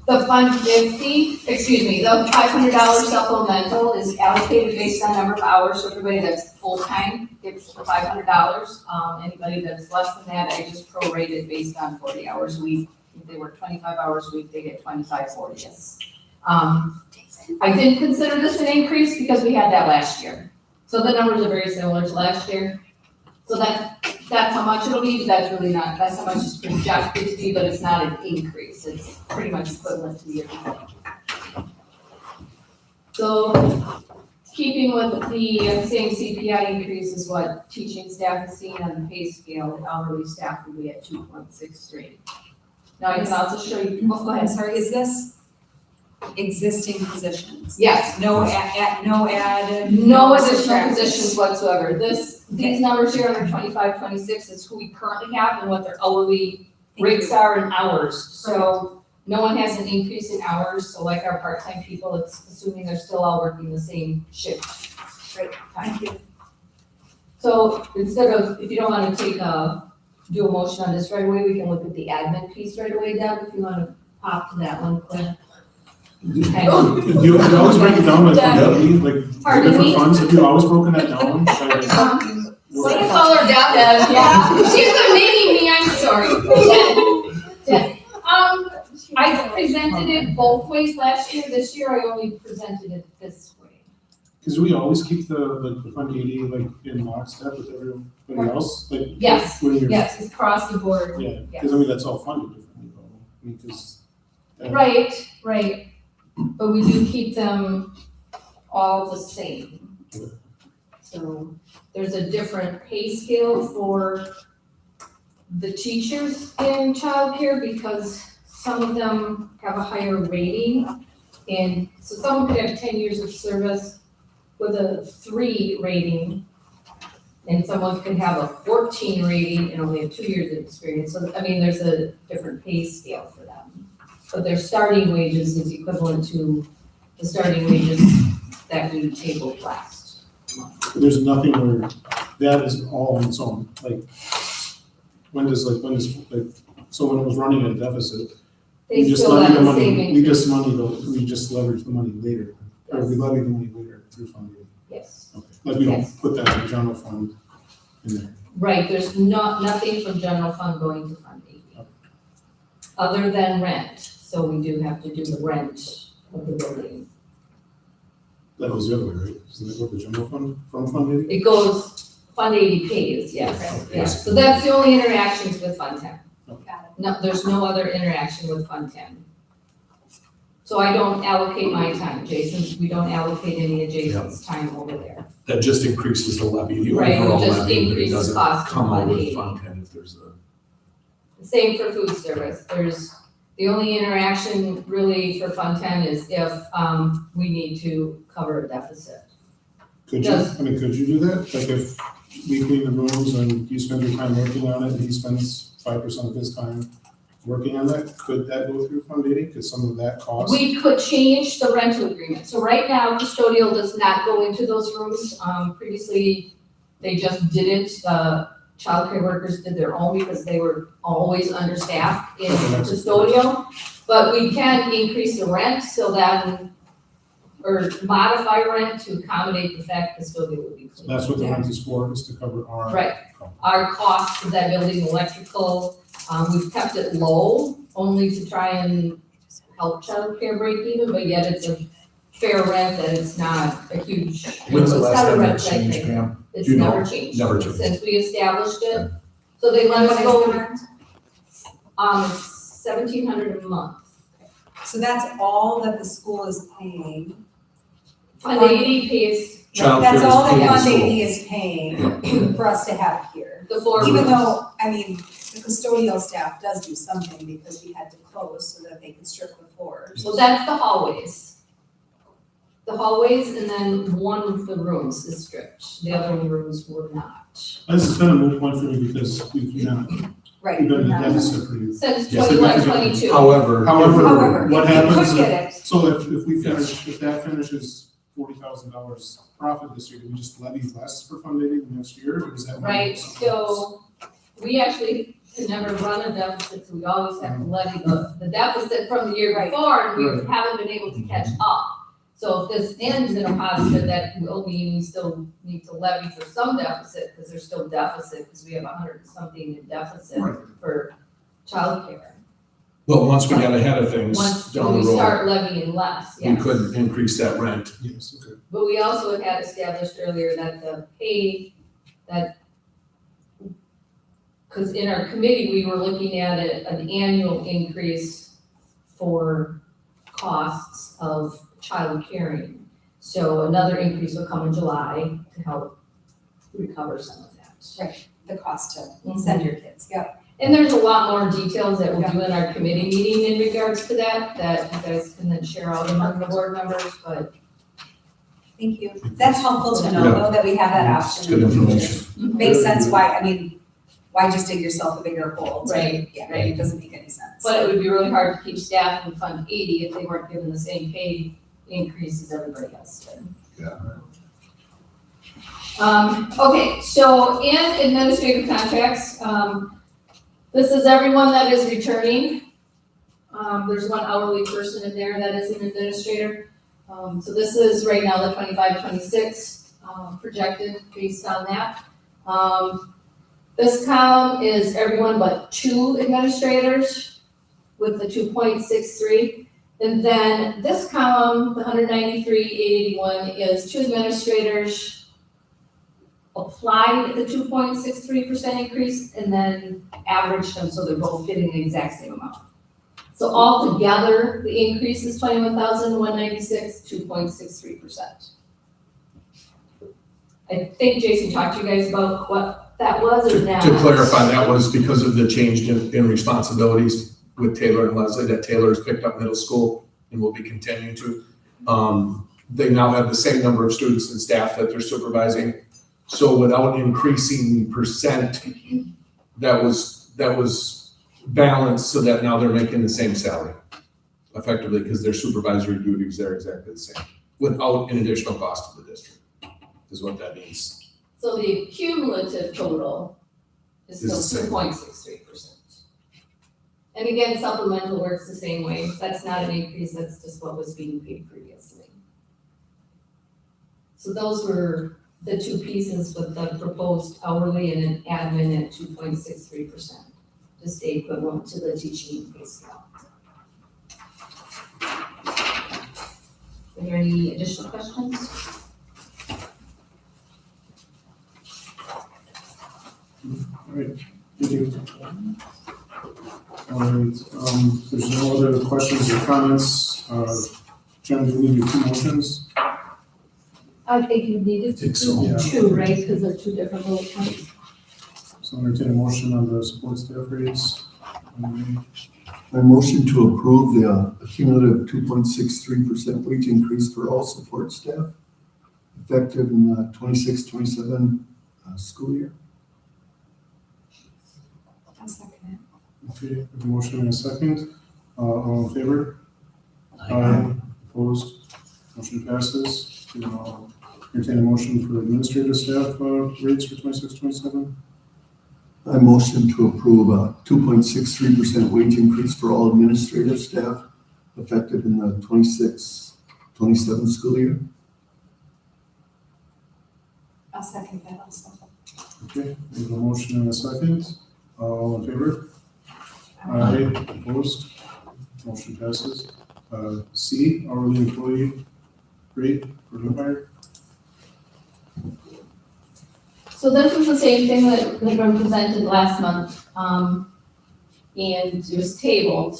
The Fund 50, the $500 supplemental is allocated based on number of hours, so everybody that's full-time gets the $500. Anybody that's less than that, I just prorated based on 40 hours a week. If they work 25 hours a week, they get 25/40. I didn't consider this an increase because we had that last year. So the numbers are very similar to last year. So that's how much it'll be, but that's really not, that's how much it's projected to be, but it's not an increase. It's pretty much equivalent to the year before. So keeping with the same CPI increase is what teaching staff is seeing on the pay scale, hourly staff will be at 2.63. Now I can also show you,
Go ahead, sorry, is this existing positions.
Yes,
No no added.
no additional
subtracted.
positions whatsoever. These numbers here under 25, 26 is who we currently have and what their hourly rates are in hours. So no one has an increase in hours, so like our part-time people, it's assuming they're still all working the same shift.
Great, thank you.
So instead of, if you don't wanna do a motion on this right away, we can look at the admin piece right away, Deb, if you wanna pop to that one quick. Okay.
You always break it down by fund, like, the
Pardon me?
different funds, have you always broken that down?
So you call her Deb, yeah, she's naming me, I'm sorry. Deb. I presented it both ways last year, this year I only presented it this way.
Cause we always keep the fund 80 like in lockstep with everybody else, like.
Yes,
when you're-
yes, it's across the board.
Yeah,
Yes.
cause I mean, that's all funded differently though, I mean, cause.
Right, but we do keep them all the same. So there's a different pay scale for the teachers in childcare because some of them have a higher rating. And so someone could have 10 years of service with a 3 rating, and someone could have a 14 rating and only have 2 years of experience. So, I mean, there's a different pay scale for them. But their starting wages is equivalent to the starting wages that we tabled last month.
There's nothing where that is all on its own, like, so when it was running a deficit,
They
we just
still
levy
have
the
the
money,
same
we just leverage the money later, or we levy the money later through funding.
Yes.
Okay, like we don't
Yes.
put that in the general fund in there.
Right, there's nothing from general fund going to fund 80. Other than rent, so we do have to do the rent of the building.
That goes the other way, right? Doesn't that go to the general fund from fund 80?
It goes, fund 80 pays, yes,
Okay.
yes, so that's the only interactions with fund 10.
Got it.
No, there's no other interaction with fund 10. So I don't allocate my time, Jason, we don't allocate any of Jason's time over there.
That just increases the levy, the
Right, it
overall
just
levy, but it
increases
doesn't
cost
come out
from
with
180.
Fund 10 if there's a.
Same for food service, the only interaction really for Fund 10 is if, we need to cover a deficit.
Could you, could you do that? Like if we clean the rooms and you spend your time working on it and he spends 5% of his time working on that, could that go through fund 80? Could some of that cost?
We could change the rental agreement, so right now custodial does not go into those rooms, previously they just didn't, childcare workers did their own because they were always understaffed in custodial. But we can increase the rent so that, or modify rent to accommodate the fact custodial would be clean.
That's what the rent is for, is to cover our.
Right, our costs of that building, electrical, we've kept it low, only to try and help childcare break even, but yet it's a fair rent that it's not a huge.
When's the
it's
last
not a
time that
rent like
changed,
they-
Pam?
It's
Do you know?
never changed.
Never changed.
Since we established it, so they let us go, it's $1,700 a month.
So that's all that the school is paying.
Fund 80 pays
Childcare
That's all
is
that
paid in
Fund
school.
80 is paying for us to have here.
the 4
Even
rooms.
though, I mean, the custodial staff does do something because we had to close so that they could strip the floors.
So that's the hallways. The hallways and then one of the rooms is stripped, the other rooms were not.
This has been a moot point for me because we've been
Right.
in a deficit pretty.
Since
Yes,
21-22.
However,
However, what
we
happens,
could get it.
so if we finish, if that finishes $40,000 profit this year, do we just levy less for fund 80 next year, or is that?
Right, so we actually can never run a deficit, so we always have to levy the deficit from the year before, and we
Right.
haven't been able to catch up. So if this ends in a positive, that will mean we still need to levy for some deficit, because there's still deficit, because we have 100 and something in deficit
Right.
for childcare.
but once we got ahead of things
Once
down
we
the road,
start levying less,
we
yes.
could increase that rent.
Yes, okay.
But we also had established earlier that the pay, that, because in our committee, we were looking at an annual increase for costs of child caring. So another increase will come in July to help recover some of that.
The cost to send your kids, yep.
And there's a lot more details that we'll do in our committee meeting in regards to that you guys can then share out among the board members, but.
Thank you. That's helpful to know though, that we have that
It's good
option.
information.
Makes sense why, I mean, why just dig yourself a bigger hole?
Right,
Yeah,
right.
it doesn't make any sense.
But it would be really hard to keep staff in Fund 80 if they weren't given the same pay increase as everybody else did.
Yeah.
Okay, so in administrative contracts, this is everyone that is returning. There's one hourly person in there that is an administrator. So this is right now the 25-26 projected based on that. This column is everyone but 2 administrators with the 2.63. And then this column, the 193,881, is 2 administrators applied the 2.63% increase and then averaged them so they're both getting the exact same amount. So altogether, the increase is 21,196, 2.63%. I think Jason talked to you guys about what that was or not.
To clarify, that was because of the change in responsibilities with Taylor and Leslie, that Taylor's picked up middle school and will be continuing to. They now have the same number of students and staff that they're supervising. So without increasing the percent, that was balanced so that now they're making the same salary effectively because their supervisory duties are exactly the same without an additional cost to the district is what that means.
So the cumulative total is
Is the
still
same.
2.63%. And again, supplemental works the same way. That's not an increase, that's just what was being paid previously. So those were the 2 pieces with the proposed hourly and an admin at 2.63%, to stay equivalent to the teaching pay scale. Are there any additional questions?
All right, thank you. All right, there's no other questions or comments. Jen, do we need 2 motions?
I think you needed
think so.
Yeah.
2, right, because they're 2 different little points.
So entertain a motion on the support staff rates.
I motion to approve the cumulative 2.63% wage increase for all support staff effective in the 26-27 school year.
I'll second
Okay, we have a motion and a second. All in favor? Aye. Opposed? Motion passes. Entertain a motion for administrative staff rates for 26-27.
I motion to approve a 2.63% wage increase for all administrative staff effective in the 26-27 school year.
I'll second that also.
Okay, we have a motion and a second. All in favor? Aye. Opposed? Motion passes. C, hourly employee rate for new hire.
So this is the same thing that had been presented last month, and it was tabled.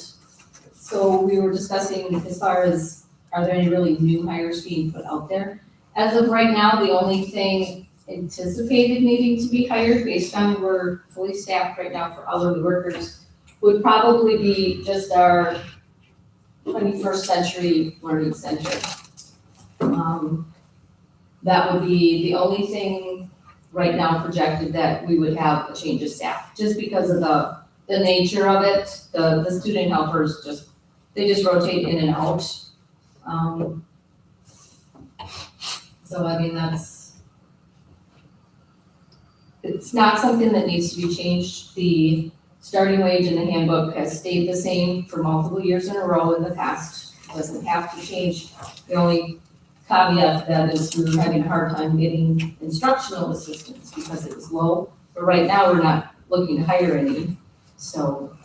So we were discussing as far as, are there any really new hires being put out there? As of right now, the only thing anticipated needing to be hired based on we're fully staffed right now for hourly workers would probably be just our 21st century learning center. That would be the only thing right now projected that we would have a change of staff, just because of the nature of it. The student helpers they just rotate in and out. So I mean, it's not something that needs to be changed. The starting wage in the handbook has stayed the same for multiple years in a row in the past. It doesn't have to change. The only caveat to that is we were having a hard time getting instructional assistants because it was low. But right now, we're not looking to hire any, so.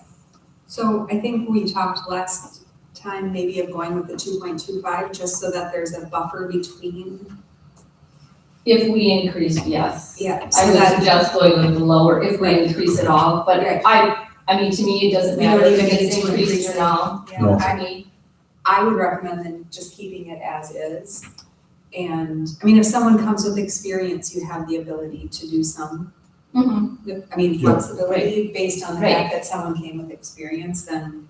So I think we talked last time maybe of going with the 2.25, just so that there's a buffer between.
If we increase, yes.
Yeah.
I
So
would
that,
suggest going with the lower if we
Right.
increase it all, but
Right.
I mean, to me, it doesn't
We don't
matter if
even
it's
need to
increased
increase
or
it.
not.
yeah,
No.
I mean, I would recommend then just keeping it as is. And, I mean, if someone comes with experience, you have the ability to do some I mean,
Yeah.
flexibility based on the fact that someone came with experience, then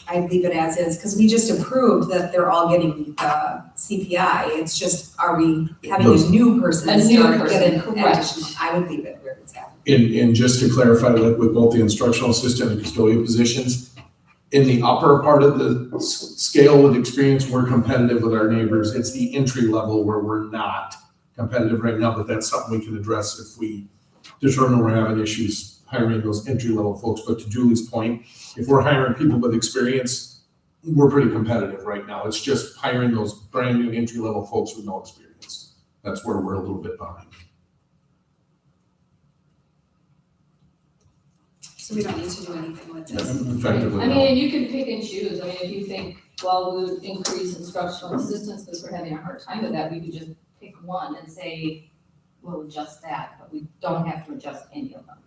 I'd leave it as is, because we just approved that they're all getting the CPI. It's just, are we having a new person
A new
start
person,
get an
correct.
additional? I would leave it where it's at.
And just to clarify, like with both the instructional assistant and custodial positions, in the upper part of the scale with experience, we're competitive with our neighbors. It's the entry level where we're not competitive right now, but that's something we can address if we determine we're having issues hiring those entry level folks. But to Julie's point, if we're hiring people with experience, we're pretty competitive right now. It's just hiring those brand new entry level folks with no experience. That's where we're a little bit behind.
So we don't need to do anything with this.
Effectively,
I
no.
mean, you can pick and choose, I mean, if you think, well, we would increase instructional assistants because we're having a hard time with that, we could just pick one and say, we'll adjust that, but we don't have to adjust any of them.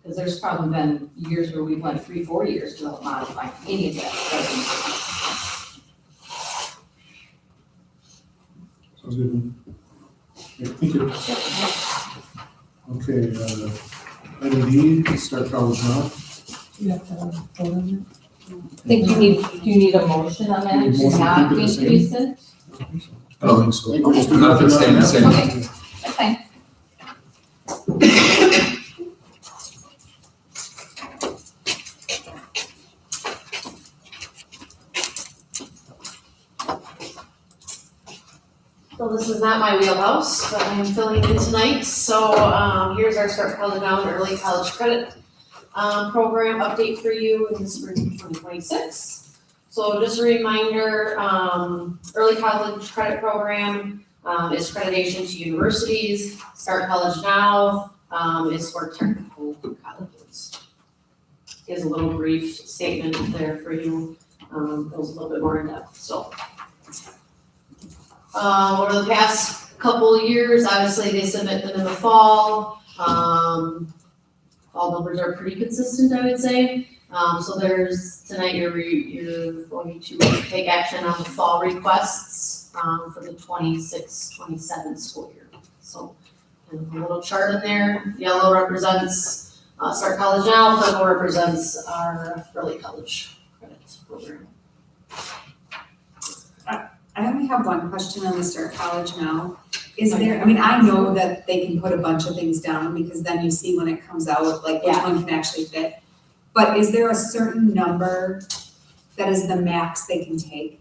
Because there's probably been years where we've went 3-4 years without modifying any of that.
Sounds good. Okay, thank you. Okay, item D, start college now.
You have to vote on
I think do you need a motion on that,
Motion
to
to
not
keep it the same?
increase it?
I don't think so.
I'll just do
Not if it's staying the same.
Okay, that's fine.
So this is not my wheelhouse, but I am filling in tonight. So here's our Start College Now and Early College Credit program update for you in the spring of 2026. So just a reminder, Early College Credit Program is accreditation to universities. Start College Now is for technical colleges. Here's a little brief statement there for you. Goes a little bit more in depth. So over the past couple of years, obviously they submit them in the fall. Fall numbers are pretty consistent, I would say. So there's, tonight you're going to take action on the fall requests for the 26-27 school year. So and a little chart in there. Yellow represents Start College Now, purple represents our early college credit program.
I only have one question on the Start College Now. Is there, I mean, I know that they can put a bunch of things down because then you see when it comes out, like which one can actually fit. But is there a certain number that is the max they can take?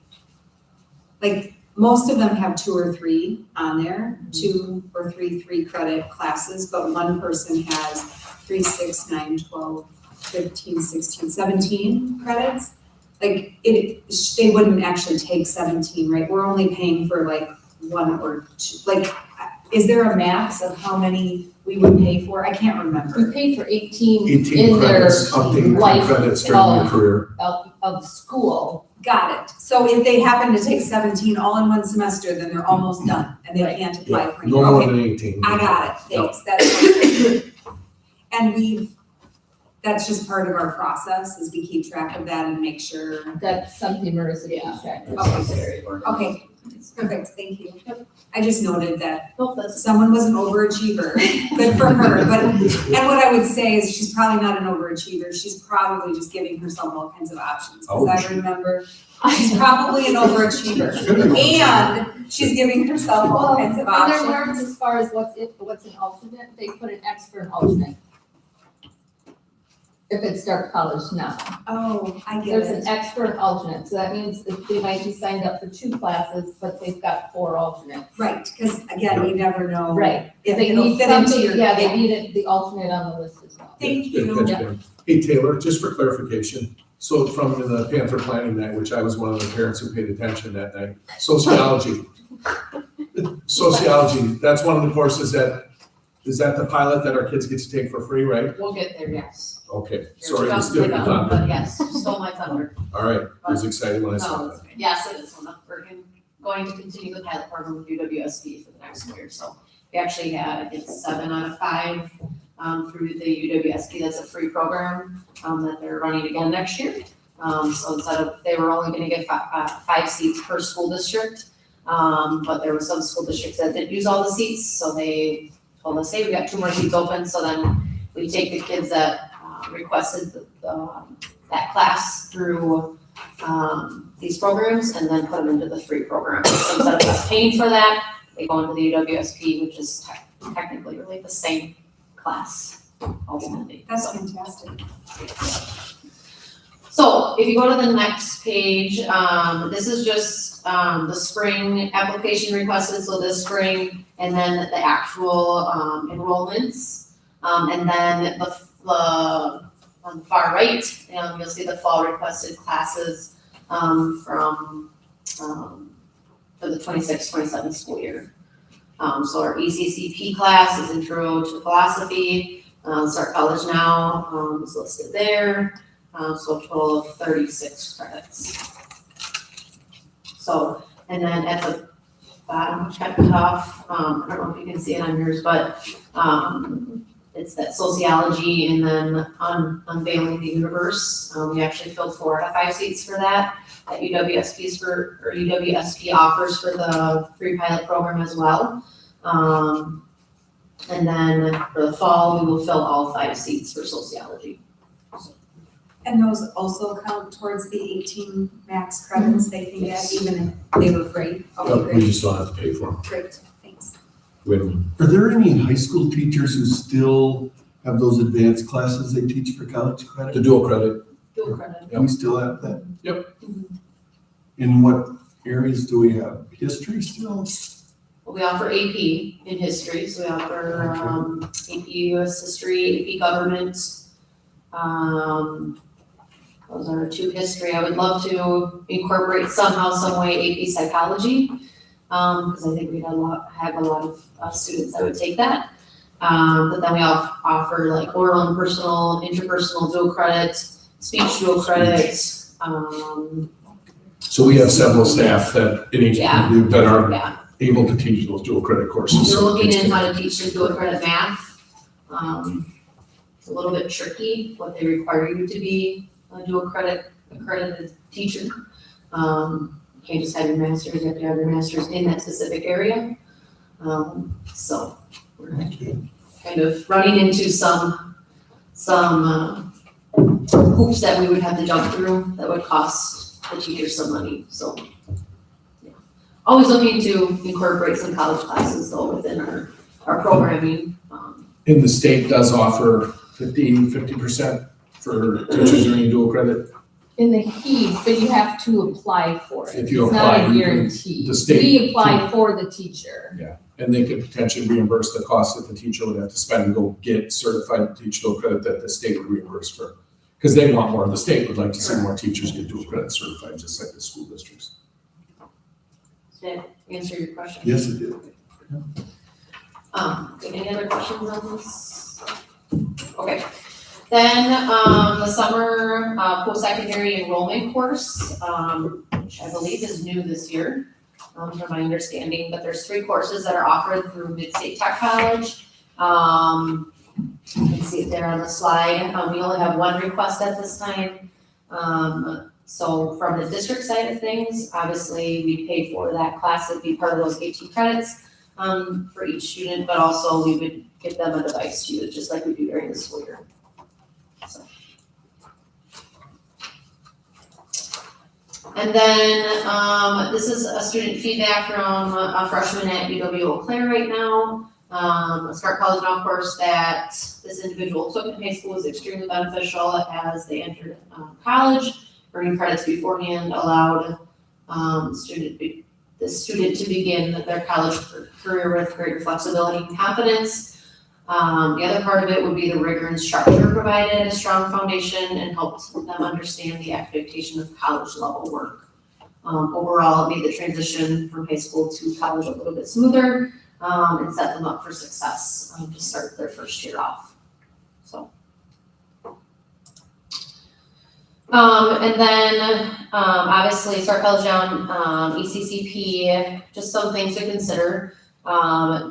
Like, most of them have 2 or 3 on there, 2 or 3 credit classes, but one person has 3, 6, 9, 12, 15, 16, 17 credits. Like, they wouldn't actually take 17, right? We're only paying for like 1 or 2, like, is there a max of how many we would pay for? I can't remember.
We pay for 18
18
in their
credits, up to 18
life
credits during your career.
of school.
Got it. So if they happen to take 17 all in one semester, then they're almost done and they can't apply for any.
No more
Okay,
than 18.
I got it. Thanks. That's and that's just part of our process is we keep track of that and make sure.
That's something Marissa keeps track of.
Okay, perfect. Thank you. I just noted that
Nope, that's
someone was an overachiever. Good for her. But and what I would say is she's probably not an overachiever. She's probably just giving herself all kinds of options. Because I remember she's probably an overachiever. And she's giving herself all kinds of
And there
options.
weren't as far as what's an alternate, they put an X for an alternate. If it's Start College Now.
Oh, I get
There's
it.
an X for an alternate, so that means that they might be signed up for 2 classes, but they've got 4 alternates.
Right, because again, you never know.
Right,
If
they
it'll
need
fit into
something,
your.
yeah, they need the alternate on the list as well.
Thank
Good
you.
catch, Ben. Hey, Taylor, just for clarification, so from the Panther Planning Night, which I was one of the parents who paid attention that night, sociology. Sociology, that's one of the courses is that the pilot that our kids get to take for free, right?
We'll get there, yes.
Okay,
You're
sorry to
jumping
steal
the
your
gun,
thunder.
But yes, you stole my thunder.
All right, it was exciting when I saw
No,
that.
yes, it is. We're going to continue the pilot program with UWSD for the next year. So we actually had, I think, 7 out of 5 through the UWSD. That's a free program that they're running again next year. So instead of, they were only going to get 5 seats per school district, but there were some school districts that didn't use all the seats, so they told us, hey, we got 2 more seats open, so then we take the kids that requested that class through these programs and then put them into the free program. So instead of us paying for that, they go into the UWSP, which is technically really the same class ultimately.
That's fantastic.
So if you go to the next page, this is just the spring application requested, so this spring, and then the actual enrollments. And then on the far right, you'll see the fall requested classes for the 26-27 school year. So our ECCP class is Intro to Philosophy. Start College Now is listed there. So a total of 36 credits. So, and then at the bottom, check it off. I don't know if you can see it on yours, but it's that sociology and then unveiling the universe. We actually filled 4 out of 5 seats for that. That UWSP offers for the free pilot program as well. And then for the fall, we will fill all 5 seats for sociology.
And those also count towards the 18 max credits they can get, even if they were free? Okay,
We
great.
just don't have to pay for them.
Great, thanks.
Wait a minute.
Are there any high school teachers who still have those advanced classes they teach for college
The
credit?
dual credit,
Dual credit.
We still have that?
Yep.
In what areas do we have? History still?
Well, we offer AP in history, so we offer AP US history, AP government. Those are 2 history. I would love to incorporate somehow, some way AP psychology, because I think we'd have a lot of students that would take that. But then we offer like oral and personal, interpersonal dual credit, speech dual credit.
so we have several staff that in each,
Yeah.
that are
Yeah,
able to teach those dual credit courses.
we're
So
looking
it's
at how to teach the dual credit math. It's a little bit tricky what they require you to be a dual credit accredited teacher. You can't just have your master's, you have to have your master's in that specific area. So we're kind of running into some hoops that we would have to jump through that would cost the teachers some money, so. Yeah. Always looking to incorporate some college classes though within our programming.
And the state does offer 50% for teachers earning dual credit.
In the heat, but you have to apply for it.
If you
It's
apply,
not a
you can-
guarantee.
the state
We apply
can-
for the teacher.
And they could potentially reimburse the cost that the teacher would have to spend to go get certified to teach dual credit that the state would reimburse for. Because they want more, the state would like to see more teachers get dual credit certified, just like the school districts.
Did that answer your question?
Yes, it did.
Any other questions on this? Okay. Then, the summer, post-secondary enrollment course, which I believe is new this year, from my understanding, but there's 3 courses that are offered through Mid-State Tech College. You can see it there on the slide. We only have 1 request at this time. So from the district side of things, obviously we pay for that class, it'd be part of those 18 credits, for each student, but also we would give them a device to use, just like we do during the school year. So. And then, this is a student feedback from a freshman at UW Eau Claire right now. A Start College Now course that this individual took in high school was extremely beneficial as they entered college. Earning credits beforehand allowed the student to begin their college career with greater flexibility and confidence. The other part of it would be the rigor and structure provided a strong foundation and helped them understand the expectation of college level work. Overall, it made the transition from high school to college a little bit smoother, and set them up for success to start their first year off. So. And then, obviously, Start College Now, ECCP, just some things to consider.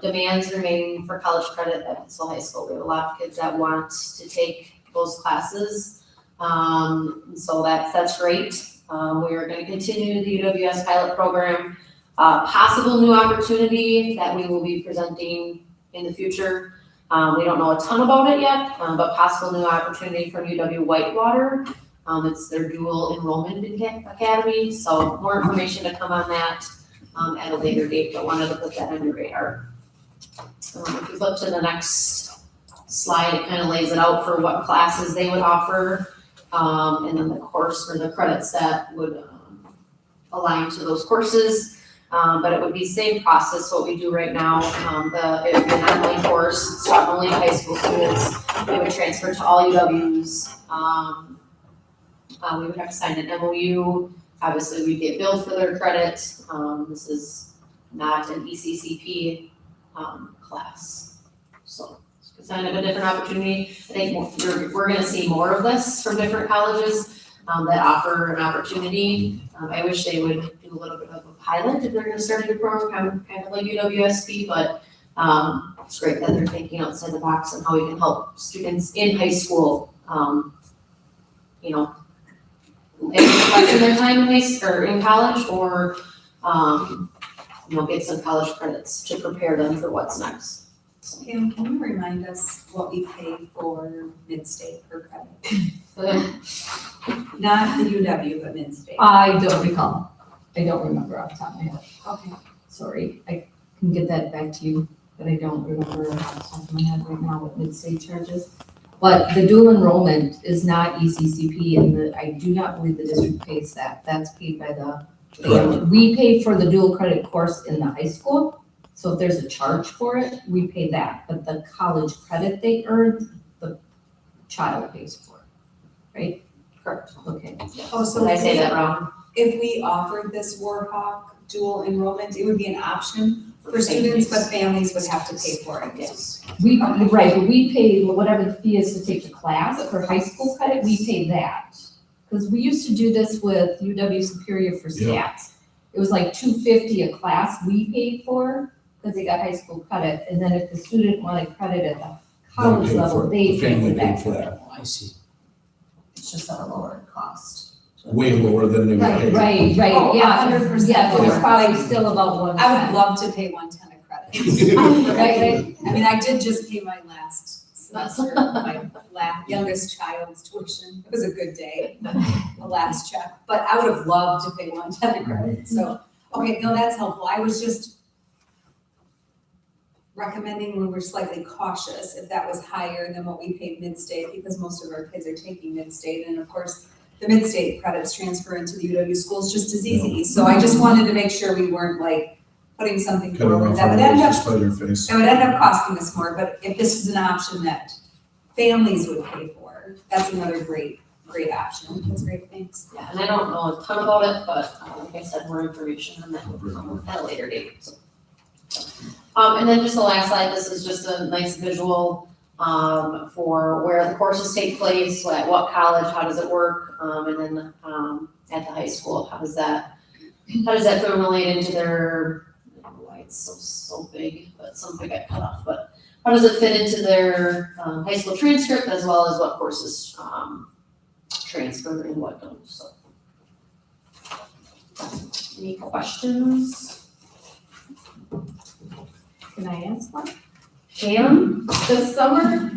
Demands remain for college credit at Pittsville High School. We have a lot of kids that want to take those classes. So that's great. We are going to continue the UWS pilot program. Possible new opportunity that we will be presenting in the future. We don't know a ton about it yet, but possible new opportunity from UW Whitewater. It's their dual enrollment academy, so more information to come on that at a later date, but wanted to put that on your radar. If you flip to the next slide, it kind of lays it out for what classes they would offer, and then the course or the credits that would align to those courses. But it would be same process, what we do right now. It would be an online course, it's taught only in high school students. It would transfer to all UWs. We would have to sign an MOU. Obviously, we'd get billed for their credit. This is not an ECCP class. So it's kind of a different opportunity. I think we're gonna see more of this from different colleges that offer an opportunity. I wish they would do a little bit of a pilot if they're gonna start a new program, kind of like UWSP, but it's great that they're thinking outside the box and how we can help students in high school, in their time in college, or get some college credits to prepare them for what's next.
Pam, can you remind us what we pay for mid-state per credit? Not the UW, but mid-state.
I don't recall. I don't remember off the top of my head.
Okay.
Sorry, I can get that back to you, but I don't remember off the top of my head right now what mid-state charges. But the dual enrollment is not ECCP, and I do not believe the district pays that. That's paid by the family. We pay for the dual credit course in the high school. So if there's a charge for it, we pay that. But the college credit they earn, the child pays for, right?
Correct.
Okay.
Oh, so
Did I say that wrong?
if we offered this Warhawk dual enrollment, it would be an option for students, but families would have to pay for it.
Yes.
Right, but we pay whatever the fee is to take the class for high school credit, we pay that. Because we used to do this with UW Superior for stats. It was like $250 a class we paid for, because they got high school credit, and then if the student wanted credit at the college level, they paid for that.
I see.
It's just at a lower cost.
Way lower than they would pay.
Right,
Oh,
yeah,
100%
yeah, it was
lower.
probably still about 110.
I would love to pay 110 a credit.
Right.
I mean, I did just pay my last semester, my youngest child's tuition. It was a good day, the last check, but I would have loved to pay 110 a credit. So, okay, no, that's helpful. I was just recommending we were slightly cautious if that was higher than what we paid mid-state, because most of our kids are taking mid-state, and of course, the mid-state credits transfer into the UW schools just as easy. So I just wanted to make sure we weren't like putting something
Cutting
forward
off
that
our
would end
nose
up,
to spite our face.
it would end up costing us more, but if this is an option that families would pay for, that's another great option. That's great, thanks.
Yeah, and I don't know a ton about it, but like I said, more information on that at a later date. So. And then just the last slide, this is just a nice visual for where the courses take place, at what college, how does it work, and then at the high school, how does that formulate into their, I don't know why it's so big, but some of it got cut off, but how does it fit into their high school transcript, as well as what courses transfer and what don't, so. Any questions?
Can I ask one?
Pam?
The summer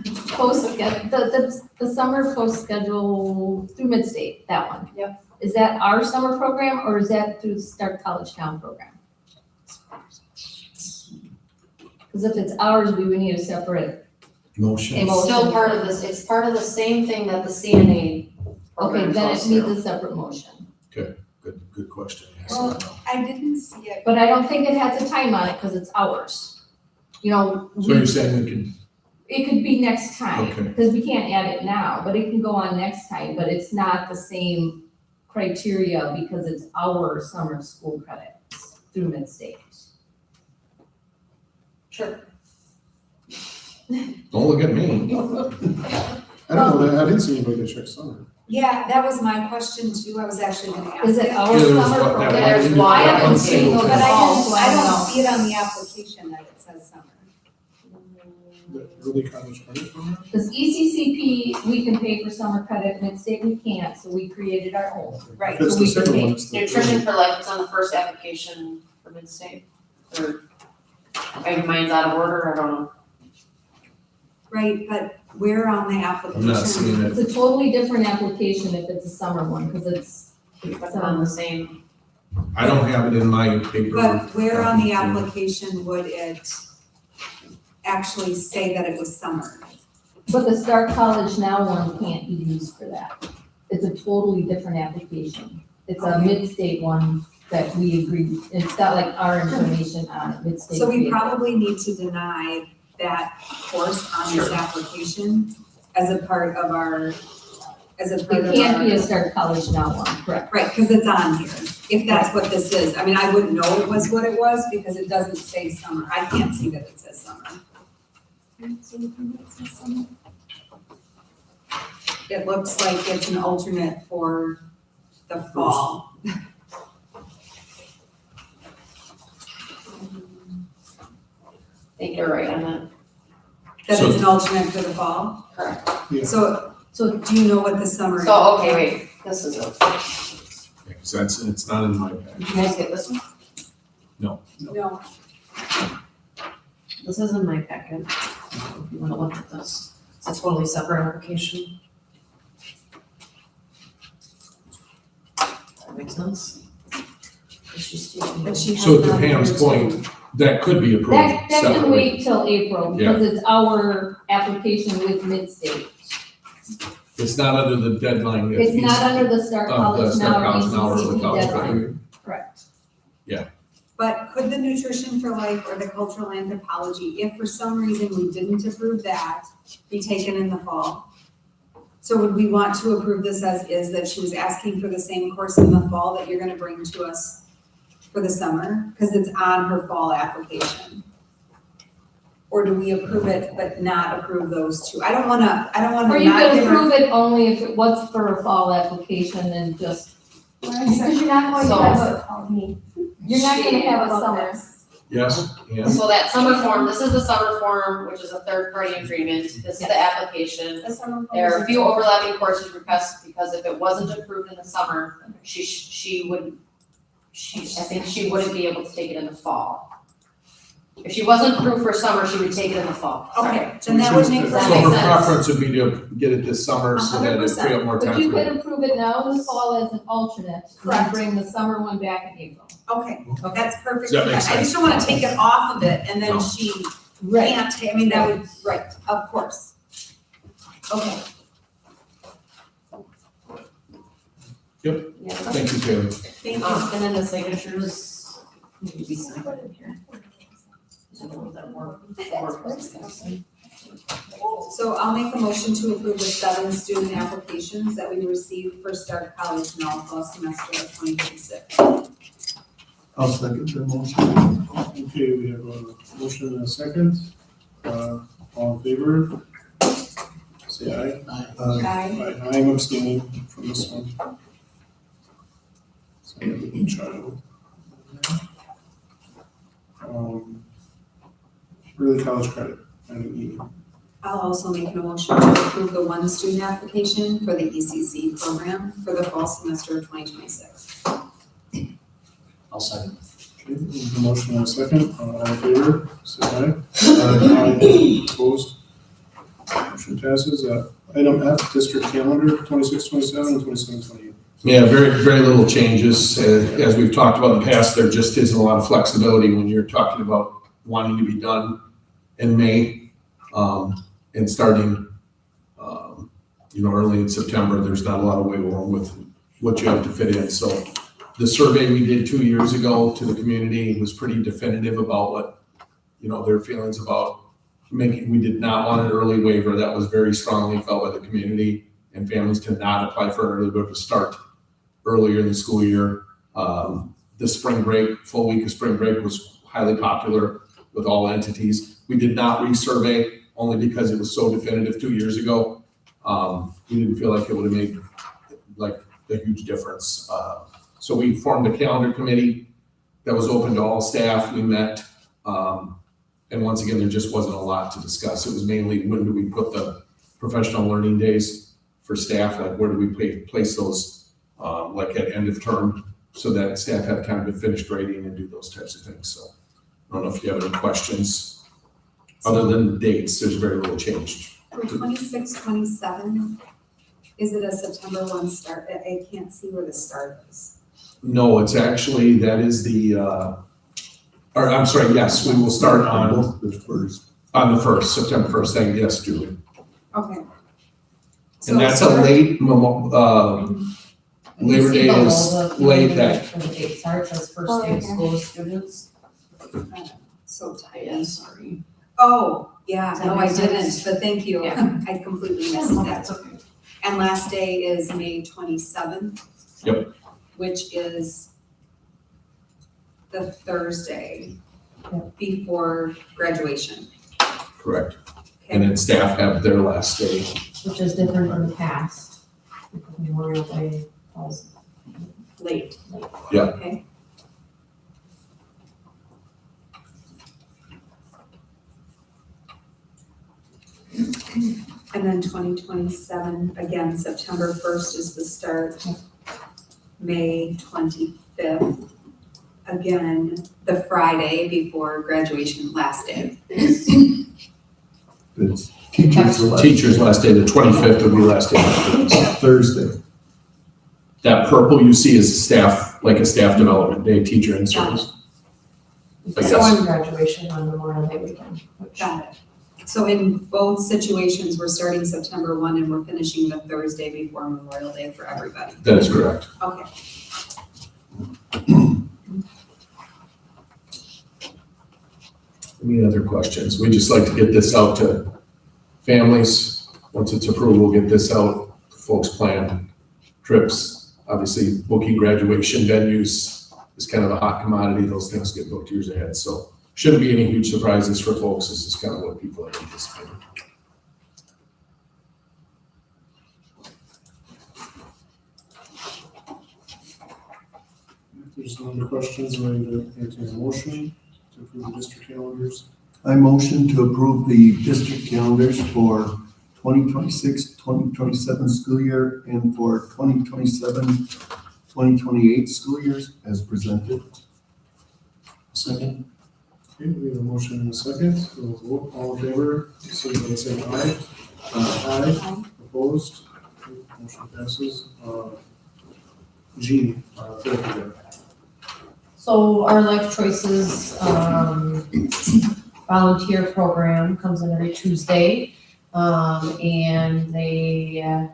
post schedule through Midstate, that one.
Yep.
Is that our summer program, or is that through the Start College Town program? Because if it's ours, we would need a separate.
Motion.
It's still part of this, it's part of the same thing that the CNA program
Okay, then it
goes
needs
through.
a separate motion.
Good question. Yes.
Well, I didn't see it.
But I don't think it has a time on it, because it's ours. You know.
So you're saying we can,
It could be next time,
Okay.
because we can't add it now, but it can go on next time, but it's not the same criteria because it's our summer school credits through Midstate.
Sure.
don't look at me.
I don't know, I didn't see anybody that checked summer.
Yeah, that was my question too. I was actually gonna ask.
Is it
it.
our
Yeah, there's
summer
what-
program?
that
There's
one-
why I
that
haven't
one
seen
single
those
But
thing.
I don't see it on the application that it says summer.
The early college credit program?
Because ECCP, we can pay for summer credit, Midstate we can't, so we created our own.
Right.
That's
So
the
we can
second
pay
one, it's the.
Nutrition for Life, it's on the first application for Midstate, or maybe mine's out of order, I don't know.
Right, but where on the application?
I'm not seeing it.
It's a totally different application if it's a summer one, because it's
on the same.
I don't have it in my paper.
But where on the application would it actually say that it was summer?
But the Start College Now one can't be used for that. It's a totally different application. It's a
Okay.
mid-state one that we agreed, it's got like our information on it, mid-state.
So we
creative.
probably need to deny that course on this application as a part of our,
It can't be a Start College Now one, correct?
Right, because it's on here, if that's what this is. I mean, I wouldn't know it was what it was because it doesn't say summer. I can't see that it says summer. It looks like it's an alternate for the fall.
I think you're right on that.
That it's an alternate for the fall?
Correct.
Yeah.
So do you know what the summer is?
So, okay, wait, this is it.
So it's not in my paper.
Did you guys get this one?
No.
This is in my packet. If you wanna look at this. It's a totally separate application. That makes sense.
But she has
So to
not
Pam's
approved
point, that could be approved
That can
separately.
wait till April, because it's our application with mid-state.
It's not under the deadline. that
It's
he's-
not under the Start
of the
College
Start
Now or
College Now or the
ACCP
college
deadline.
credit.
Correct.
But could the Nutrition for Life or the Cultural Anthropology, if for some reason we didn't approve that, be taken in the fall? So would we want to approve this as is, that she was asking for the same course in the fall that you're gonna bring to us for the summer? Because it's on her fall application. Or do we approve it but not approve those two? I don't wanna
Or you
not
could
give her.
approve it only if it was for a fall application and just, because you're not going to have you're not gonna have a summer.
Yes, yeah.
So that summer form, this is the summer form, which is a third-party agreement. This is the application. There are a few overlapping courses requests, because if it wasn't approved in the summer, she wouldn't, I think she wouldn't be able to take it in the fall. If she wasn't approved for summer, she would take it in the fall. Sorry.
Okay, then that would make
So
sense.
her
makes sense.
preference would be to get it this summer so that it free up more time
But you
for
could approve it now in the fall as an alternate, and bring the summer one back in April.
Okay, that's perfect.
Does that make
I just
sense?
don't wanna take it off of it and then
No.
she can't, I mean, that would, right, of course. Okay.
Yep.
Yeah.
Thank you, Taylor.
Thank you.
And then the signatures need to be signed in here. So that work.
So I'll make a motion to approve the 7 student applications that we received for Start College Now fall semester of 2026.
I'll second the motion.
Okay, we have a motion and a second. All in favor? Say aye.
Aye.
I am abstaining from this one. So I have a child. Early college credit, item E.
I'll also make a motion to approve the 1 student application for the ECC program for the fall semester of 2026.
I'll second.
Okay, we have a motion and a second. All in favor? Say aye. Aye. Opposed? Motion passes. Item F, district calendar, 26-27 and 27-28.
Yeah, very, very little changes. As we've talked about in the past, there just isn't a lot of flexibility when you're talking about wanting to be done in May, and starting, early in September. There's not a lot of wiggle room with what you have to fit in. So the survey we did 2 years ago to the community was pretty definitive about what, their feelings about we did not want an early waiver. That was very strongly felt by the community, and families to not apply for an early waiver to start earlier in the school year. The spring break, full week of spring break was highly popular with all entities. We did not resurvey only because it was so definitive 2 years ago. We didn't feel like it would have made a huge difference. So we formed a calendar committee that was open to all staff. We met, and once again, there just wasn't a lot to discuss. It was mainly when do we put the professional learning days for staff, like where do we place those, at end of term, so that staff had time to finish grading and do those types of things. So I don't know if you have any questions Other than the dates, there's very little change.
For 26, 27, is it a September 1 start? I can't see where the start is.
No, it's actually, that is the, or I'm sorry, yes, we will start on
The first.
the first, September 1st, thank you, yes, Julie.
Okay. So
And that's a
start-
late, Labor Day is late that.
For the date starts as first day of school students.
So tight.
Yeah, sorry.
Oh, yeah,
Does that
no, I
make
didn't,
sense?
but thank you.
Yeah.
I completely missed that.
That's okay.
And last day is May 27th.
Yep.
Which is the Thursday
Yep.
before graduation.
Correct. And then staff have their last day.
Which is different from the past. Because Memorial Day falls
Late.
Yeah.
Okay. And then 2027, again, September 1st is the start. May 25th, again, the Friday before graduation, last day.
It's teachers'
Teacher's last day, the 25th will be last day.
Thursday.
That purple you see is staff, like a staff development day, teacher in service. I
So
guess.
I'm-
graduation on Memorial Day weekend.
Got it. So in both situations, we're starting September 1 and we're finishing the Thursday before Memorial Day for everybody.
That is correct.
Okay.
Any other questions? We just like to get this out to families. Once it's approved, we'll get this out. Folks plan trips. Obviously, booking graduation venues is kind of a hot commodity. Those things get booked years ahead. So shouldn't be any huge surprises for folks. This is kind of what people are anticipating.
If there's no other questions, we're going to entertain a motion to approve the district calendars.
I motion to approve the district calendars for 2026, 2027 school year and for 2027, 2028 school years as presented.
Second.
Okay, we have a motion and a second. We'll vote. All in favor, signify by saying aye. Aye. Opposed? Okay, motion passes. G, therapy day.
So our Life Choices volunteer program comes in every Tuesday. And they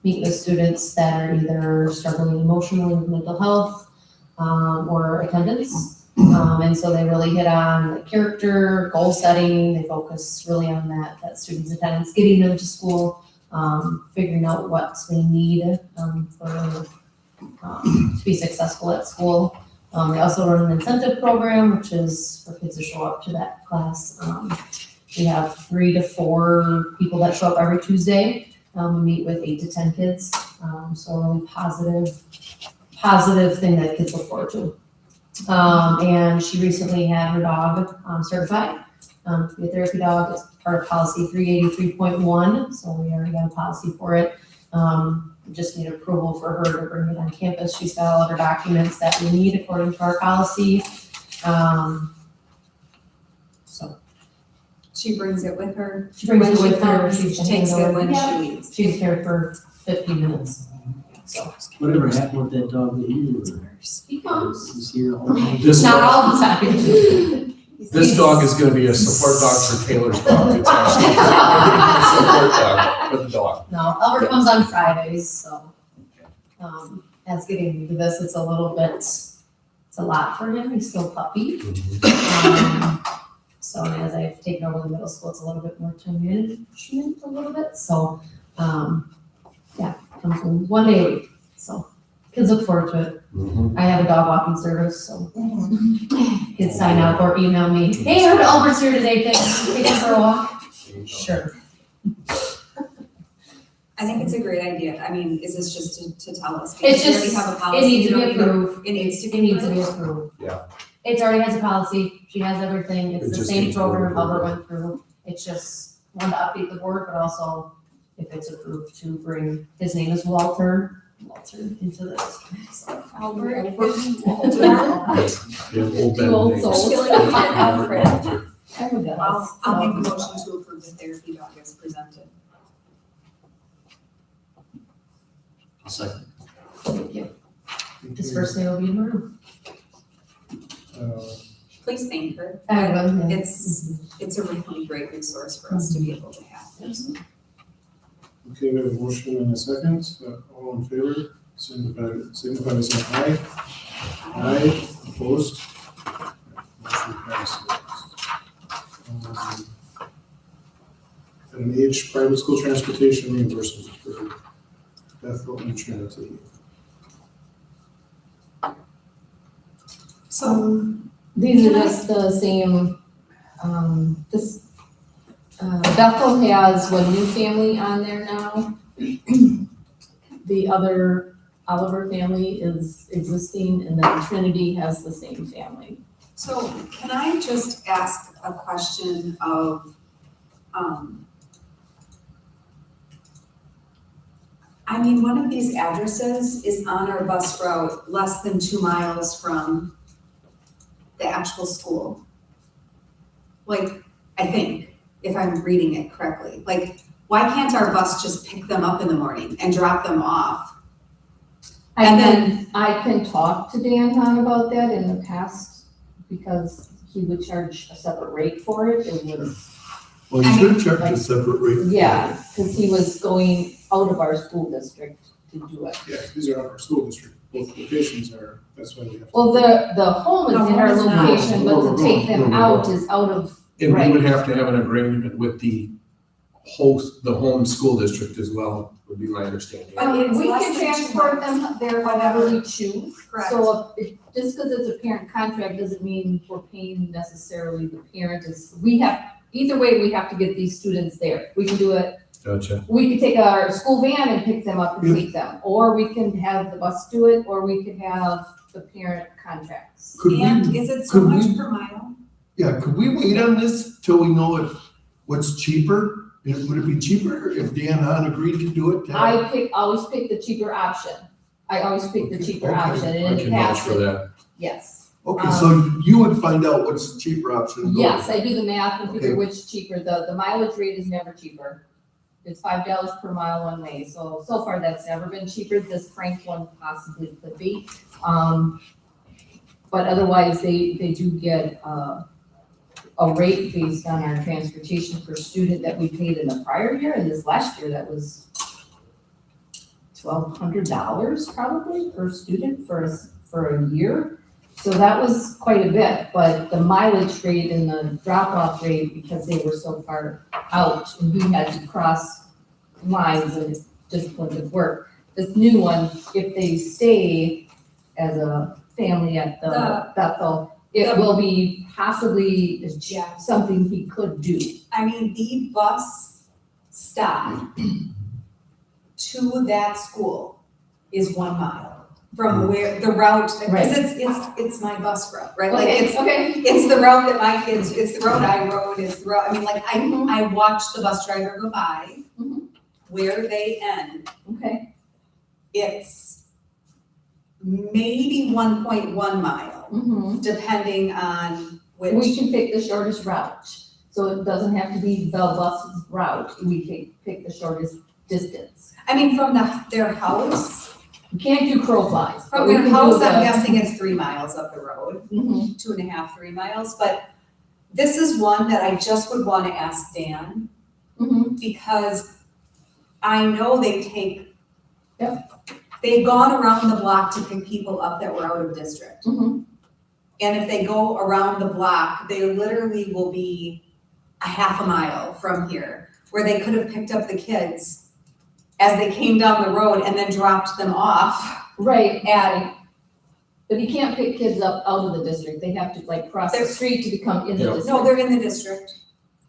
meet with students that are either struggling emotionally with mental health or attendance. And so they really hit on the character, goal setting. They focus really on that student's attendance, getting them to school, figuring out what they need for to be successful at school. They also run an incentive program, which is for kids to show up to that class. We have 3 to 4 people that show up every Tuesday. We meet with 8 to 10 kids. So a really positive thing that kids look forward to. And she recently had her dog certified to be a therapy dog. It's part of policy 383.1. So we already got a policy for it. We just need approval for her to bring it on campus. She's got all of her documents that we need according to our policy. So
She brings it with her.
she brings
When
it
she
with her.
comes,
She's
she takes it when
Yeah.
she leaves.
She's here for 15 minutes. So
Whatever happened with that dog that you were?
he comes.
He's here all the time.
This
Not
dog,
all the time.
this dog is gonna be a support dog for Taylor's dog. It's actually a support dog for the dog.
No, Albert comes on Fridays, so, as getting into this, it's a little bit, it's a lot for him, he's still a puppy. So as I've taken over the middle school, it's a little bit more time management a little bit, so, yeah, comes in 1 day a week, so kids look forward to it. I have a dog walking service, so kids sign up or email me, hey, I heard Albert's here today, can I take him for a walk? Sure.
I think it's a great idea. I mean, is this just to tell us?
It's
Because we already
just,
have a
it
policy,
needs to
we
be
don't need
approved.
It needs to be
It needs to
approved?
be approved.
Yeah.
It already has a policy, she has everything, it's
It
the
just
same
needs
program
approval.
Albert went through. It's just one to update the board, but also if it's approved to bring, his name is Walter into this. So, Albert.
Yeah, old
Two old
Ben
souls.
names.
Everyone does.
I'll make the motion to approve the therapy dog as presented.
I'll second.
Thank you. This first name will be in the room.
Please thank her.
I will, yeah.
It's a really great resource for us to be able to have.
Okay, we have a motion and a second. All in favor, signify by saying aye. Aye, opposed? Motion passes. Item H, private school transportation reimbursement for Bethel and Trinity.
So,
These are just the same, Bethel has one new family on there now. The other Oliver family is existing, and then Trinity has the same family.
so can I just ask a question of, I mean, one of these addresses is on our bus route less than 2 miles from the actual school. Like, I think, if I'm reading it correctly, like, why can't our bus just pick them up in the morning and drop them off?
I
And
can talk to Dan Hahn about that in the past, because he would charge a separate rate for it. It was,
Well, you should charge a separate rate.
yeah, because he was going out of our school district to do it.
Yeah, these are our school district, both locations are, that's why we have to.
Well, the home is in our
The home is not.
location, but to take them out is out of,
And we
right.
would have to have an agreement with the home school district as well, would be my understanding.
But it's
We
less
can
than 2
transport
miles.
them there whenever we choose.
Correct.
So just because it's a parent contract doesn't mean we're paying necessarily the parent is, either way, we have to get these students there. We can do it,
Gotcha.
we could take our school van and pick them up and take them, or we can have the bus do it, or we could have the parent contracts.
Could
And
we,
is it so
could
much
we-
per mile?
yeah, could we wait on this till we know what's cheaper? Would it be cheaper if Dan Hahn agreed to do it?
Always pick the cheaper option. I always pick the cheaper
Okay.
option,
I
and in
can
the
vouch
past,
for that.
yes.
Okay, so you would find out what's the cheaper option. and go
Yes,
with
I do the math and figure
Okay.
which is cheaper. The mileage rate is never cheaper. It's $5 per mile one way. So far that's never been cheaper. This Frank one possibly could be. But otherwise they do get, a rate based on our transportation per student that we paid in the prior year, and this last year that was $1,200 probably per student for a year. So that was quite a bit, but the mileage rate and the drop-off rate, because they were so far out and we had to cross lines and it just wouldn't work. This new one, if they stay as a family at the Bethel, it will be possibly something he could do.
I mean, the bus stop to that school is 1 mile from where the route,
Right.
because it's my bus route, right? Like it's
Okay.
it's the route that my kids, it's the road I rode, it's the route, I mean, like I watch the bus driver go by,
Mhm.
where they end,
Okay.
it's maybe 1.1 mile,
Mm-hmm.
depending on
We
which.
can pick the shortest route, so it doesn't have to be the bus's route. We can pick the shortest distance.
I mean, from their house,
We can't do crow flies. but
from
we
their
can do
house,
the-
I'm guessing it's 3 miles up the road.
Mhm.
2.5, 3 miles, but this is one that I just would wanna ask Dan,
Mhm.
because I know they take.
Yep.
They've gone around the block to pick people up that were out of district.
Mhm.
And if they go around the block, they literally will be a half a mile from here, where they could have picked up the kids as they came down the road and then dropped them off.
Right,
And
but you can't pick kids up out of the district. They have to like cross the
They're-
street to become in the
Yeah.
district.
no, they're in the district.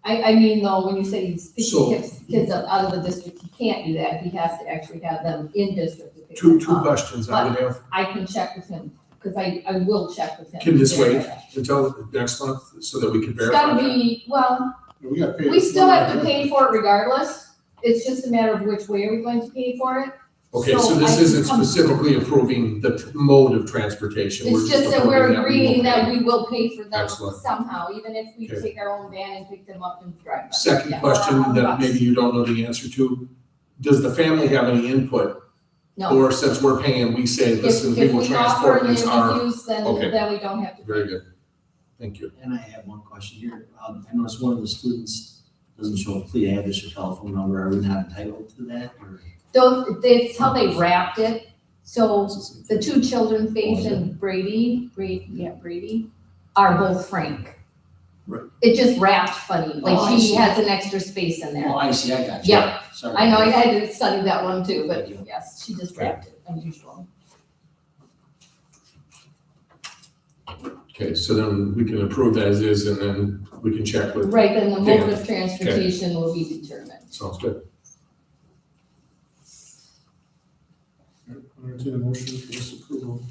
I mean, though, when you say he's
So-
picking kids up out of the district, he can't do that. He has to actually have them in district to pick
Two
them up.
questions I would have.
I can check with him, because I will check with him.
Can this wait until next month so that we can
It's
verify
gotta
that?
be, well,
We gotta pay.
we still have to pay for it regardless. It's just a matter of which way are we going to pay for it.
Okay, so
So
this
I
isn't
can come-
specifically approving the mode of transportation.
It's just that we're agreeing that we will pay for them
Excellent.
somehow, even if we
Okay.
take our own van and pick them up and drive them.
Second
Yeah.
question
Or our own
that
bus.
maybe you don't know the answer to, does the family have any input?
No.
Or since we're paying, we say, listen, we
If
will
we
transport,
offer
and it's
and
our,
refuse, then
okay.
we don't have to.
Very good. Thank you.
And I have one question here. I noticed one of the students doesn't show a complete address or telephone number. Are we not entitled to that or?
That's how they wrapped it. So the two children, Faith and Brady, are both Frank.
Right.
It just wrapped funny,
Oh, I
like she
see.
has an extra space in there.
Oh, I see, I got you.
Yeah.
Sorry.
I know, I had to study that one too, but
Thank you.
yes, she just wrapped it, unusual.
Okay, so then we can approve as is and then we can check with,
Right, then the mode
Yeah.
of transportation will be determined.
sounds good.
I'll entertain a motion for this approval.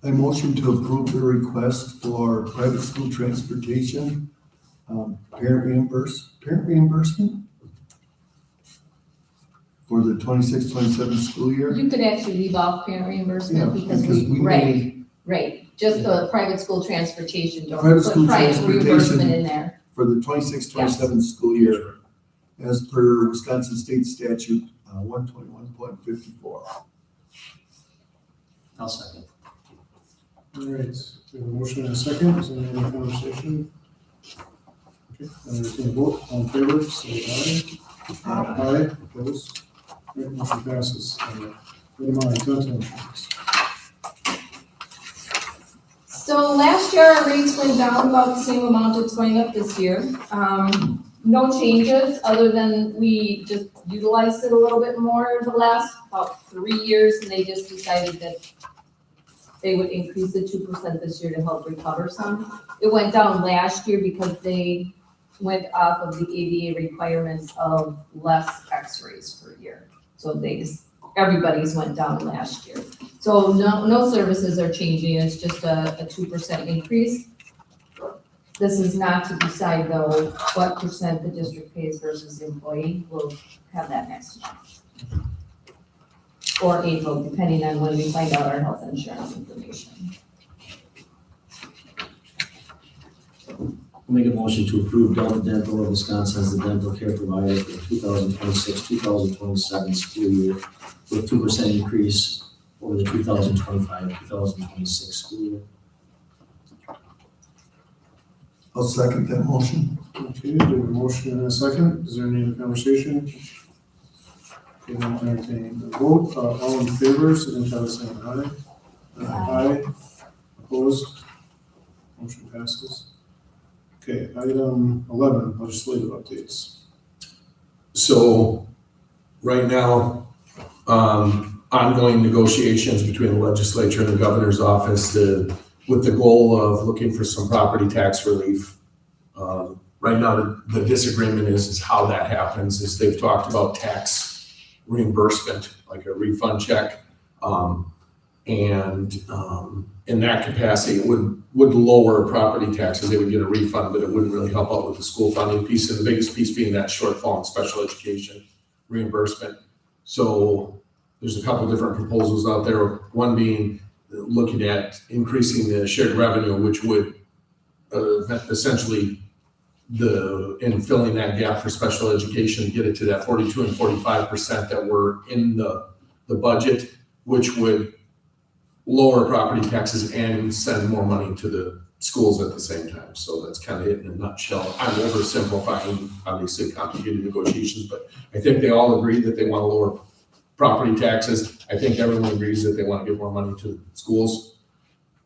I motion to approve the request for private school transportation, parent reimbursement for the 26-27 school year.
You could actually leave off parent reimbursement
Yeah,
because
we
right, just the private school transportation, don't
Private
put
school
private
transportation.
reimbursement in there.
for the 26-27 school year as per Wisconsin State Statute 121.54.
I'll second.
All right, we have a motion and a second. Is there any other conversation? Okay, I'll entertain a vote. All in favor, say aye. Aye, opposed? All right, motion passes. Item I, dental insurance.
So last year, our rates went down about the same amount it's going up this year. No changes, other than we just utilized it a little bit more the last about 3 years, and they just decided that they would increase it 2% this year to help recover some. It went down last year because they went off of the ADA requirements of less x-rays per year. So everybody's went down last year. So no services are changing, it's just a 2% increase. This is not to decide though what percent the district pays versus the employee. We'll have that next month. Or April, depending on when we find out our health insurance information.
I'll make a motion to approve Delta Dental of Wisconsin as the dental care provider for the 2026-2027 school year with 2% increase over the 2025-2026 school year.
I'll second that motion.
Okay, we have a motion and a second. Is there any other conversation? Okay, then I'll entertain a vote. All in favor, signify by saying aye. Aye. Opposed? Motion passes. Okay, item 11, legislative updates.
So, right now, ongoing negotiations between the legislature and the governor's office with the goal of looking for some property tax relief. Right now, the disagreement is how that happens, is they've talked about tax reimbursement, like a refund check. And in that capacity, it would lower property taxes. They would get a refund, but it wouldn't really help out with the school funding piece, and the biggest piece being that shortfall in special education reimbursement. So there's a couple different proposals out there. One being looking at increasing the shared revenue, which would essentially in filling that gap for special education, get it to that 42 and 45% that were in the budget, which would lower property taxes and send more money to the schools at the same time. So that's kind of it in a nutshell. I'm oversimplifying, obviously, complicated negotiations, but I think they all agree that they want to lower property taxes. I think everyone agrees that they want to give more money to schools.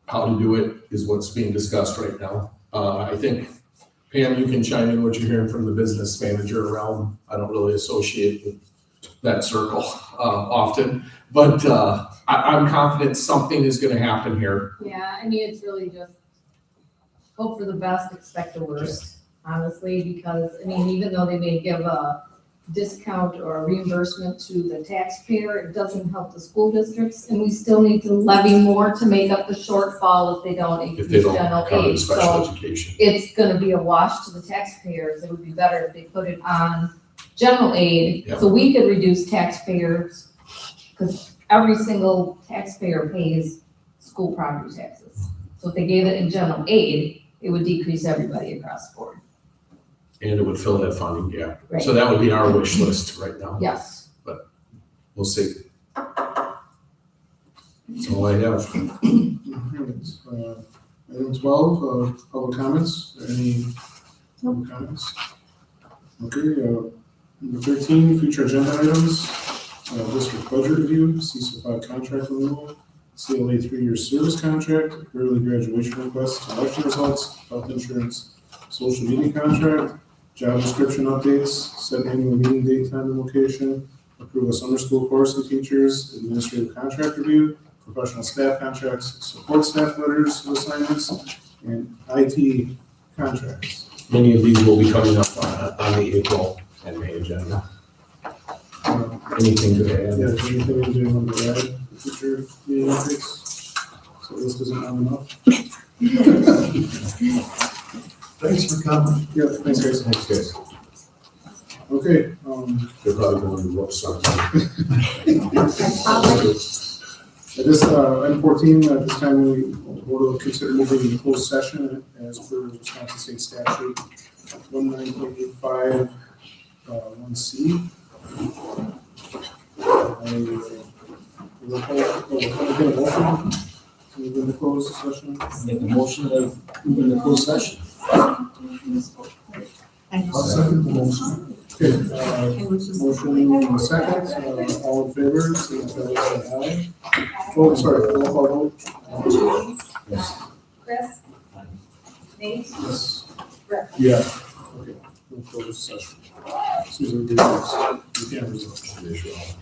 How to do it is what's being discussed right now. I think, Pam, you can chime in what you're hearing from the business manager realm. I don't really associate with that circle often, but I'm confident something is going to happen here.
Yeah, I mean, it's really just hope for the best, expect the worst, honestly, because, I mean, even though they may give a discount or a reimbursement to the taxpayer, it doesn't help the school districts, and we still need to levy more to make up the shortfall if they don't increase general
cover
aid.
special
So
education.
it's gonna be a wash to the taxpayers. It would be better if they put it on
general aid, so we could reduce taxpayers, because every single taxpayer pays school property taxes. So if they gave it in general aid, it would decrease everybody across the board.
And it would fill that funding gap.
Right.
So that would be our wish list right now.
Yes.
We'll see. That's all I have.
Item 12, public comments. Any public comments? Okay, number 13, future agenda items. District budget review, CISA 5 contract renewal, CLA 3-year service contract, early graduation requests, election results, health insurance, social media contract, job description updates, set annual meeting date, time, and location, approve a summer school course and teachers, administrative contract review, professional staff contracts, support staff letters of assignments, and IT contracts.
Many of these will be coming up on the April and May agenda. Anything to add?
Yeah, is there anything you want to add for future meeting updates? So this doesn't have enough?
Thanks for coming.
Yeah, thanks guys.
Thanks, guys.
Okay,
They're probably going to look something.
At this, item 14, at this time, we will consider moving into closed session as per Wisconsin State Statute 19.85, 1C. Move into closed session.
Make a motion to move into closed session.
I'll second the motion.
Okay, motion in a second, all in favor, signify by saying aye. Oh, sorry, roll call vote.
Chris? Nate?
Yes.
Rick?
Yeah. Okay, we'll close session. Susan, you can't resolve.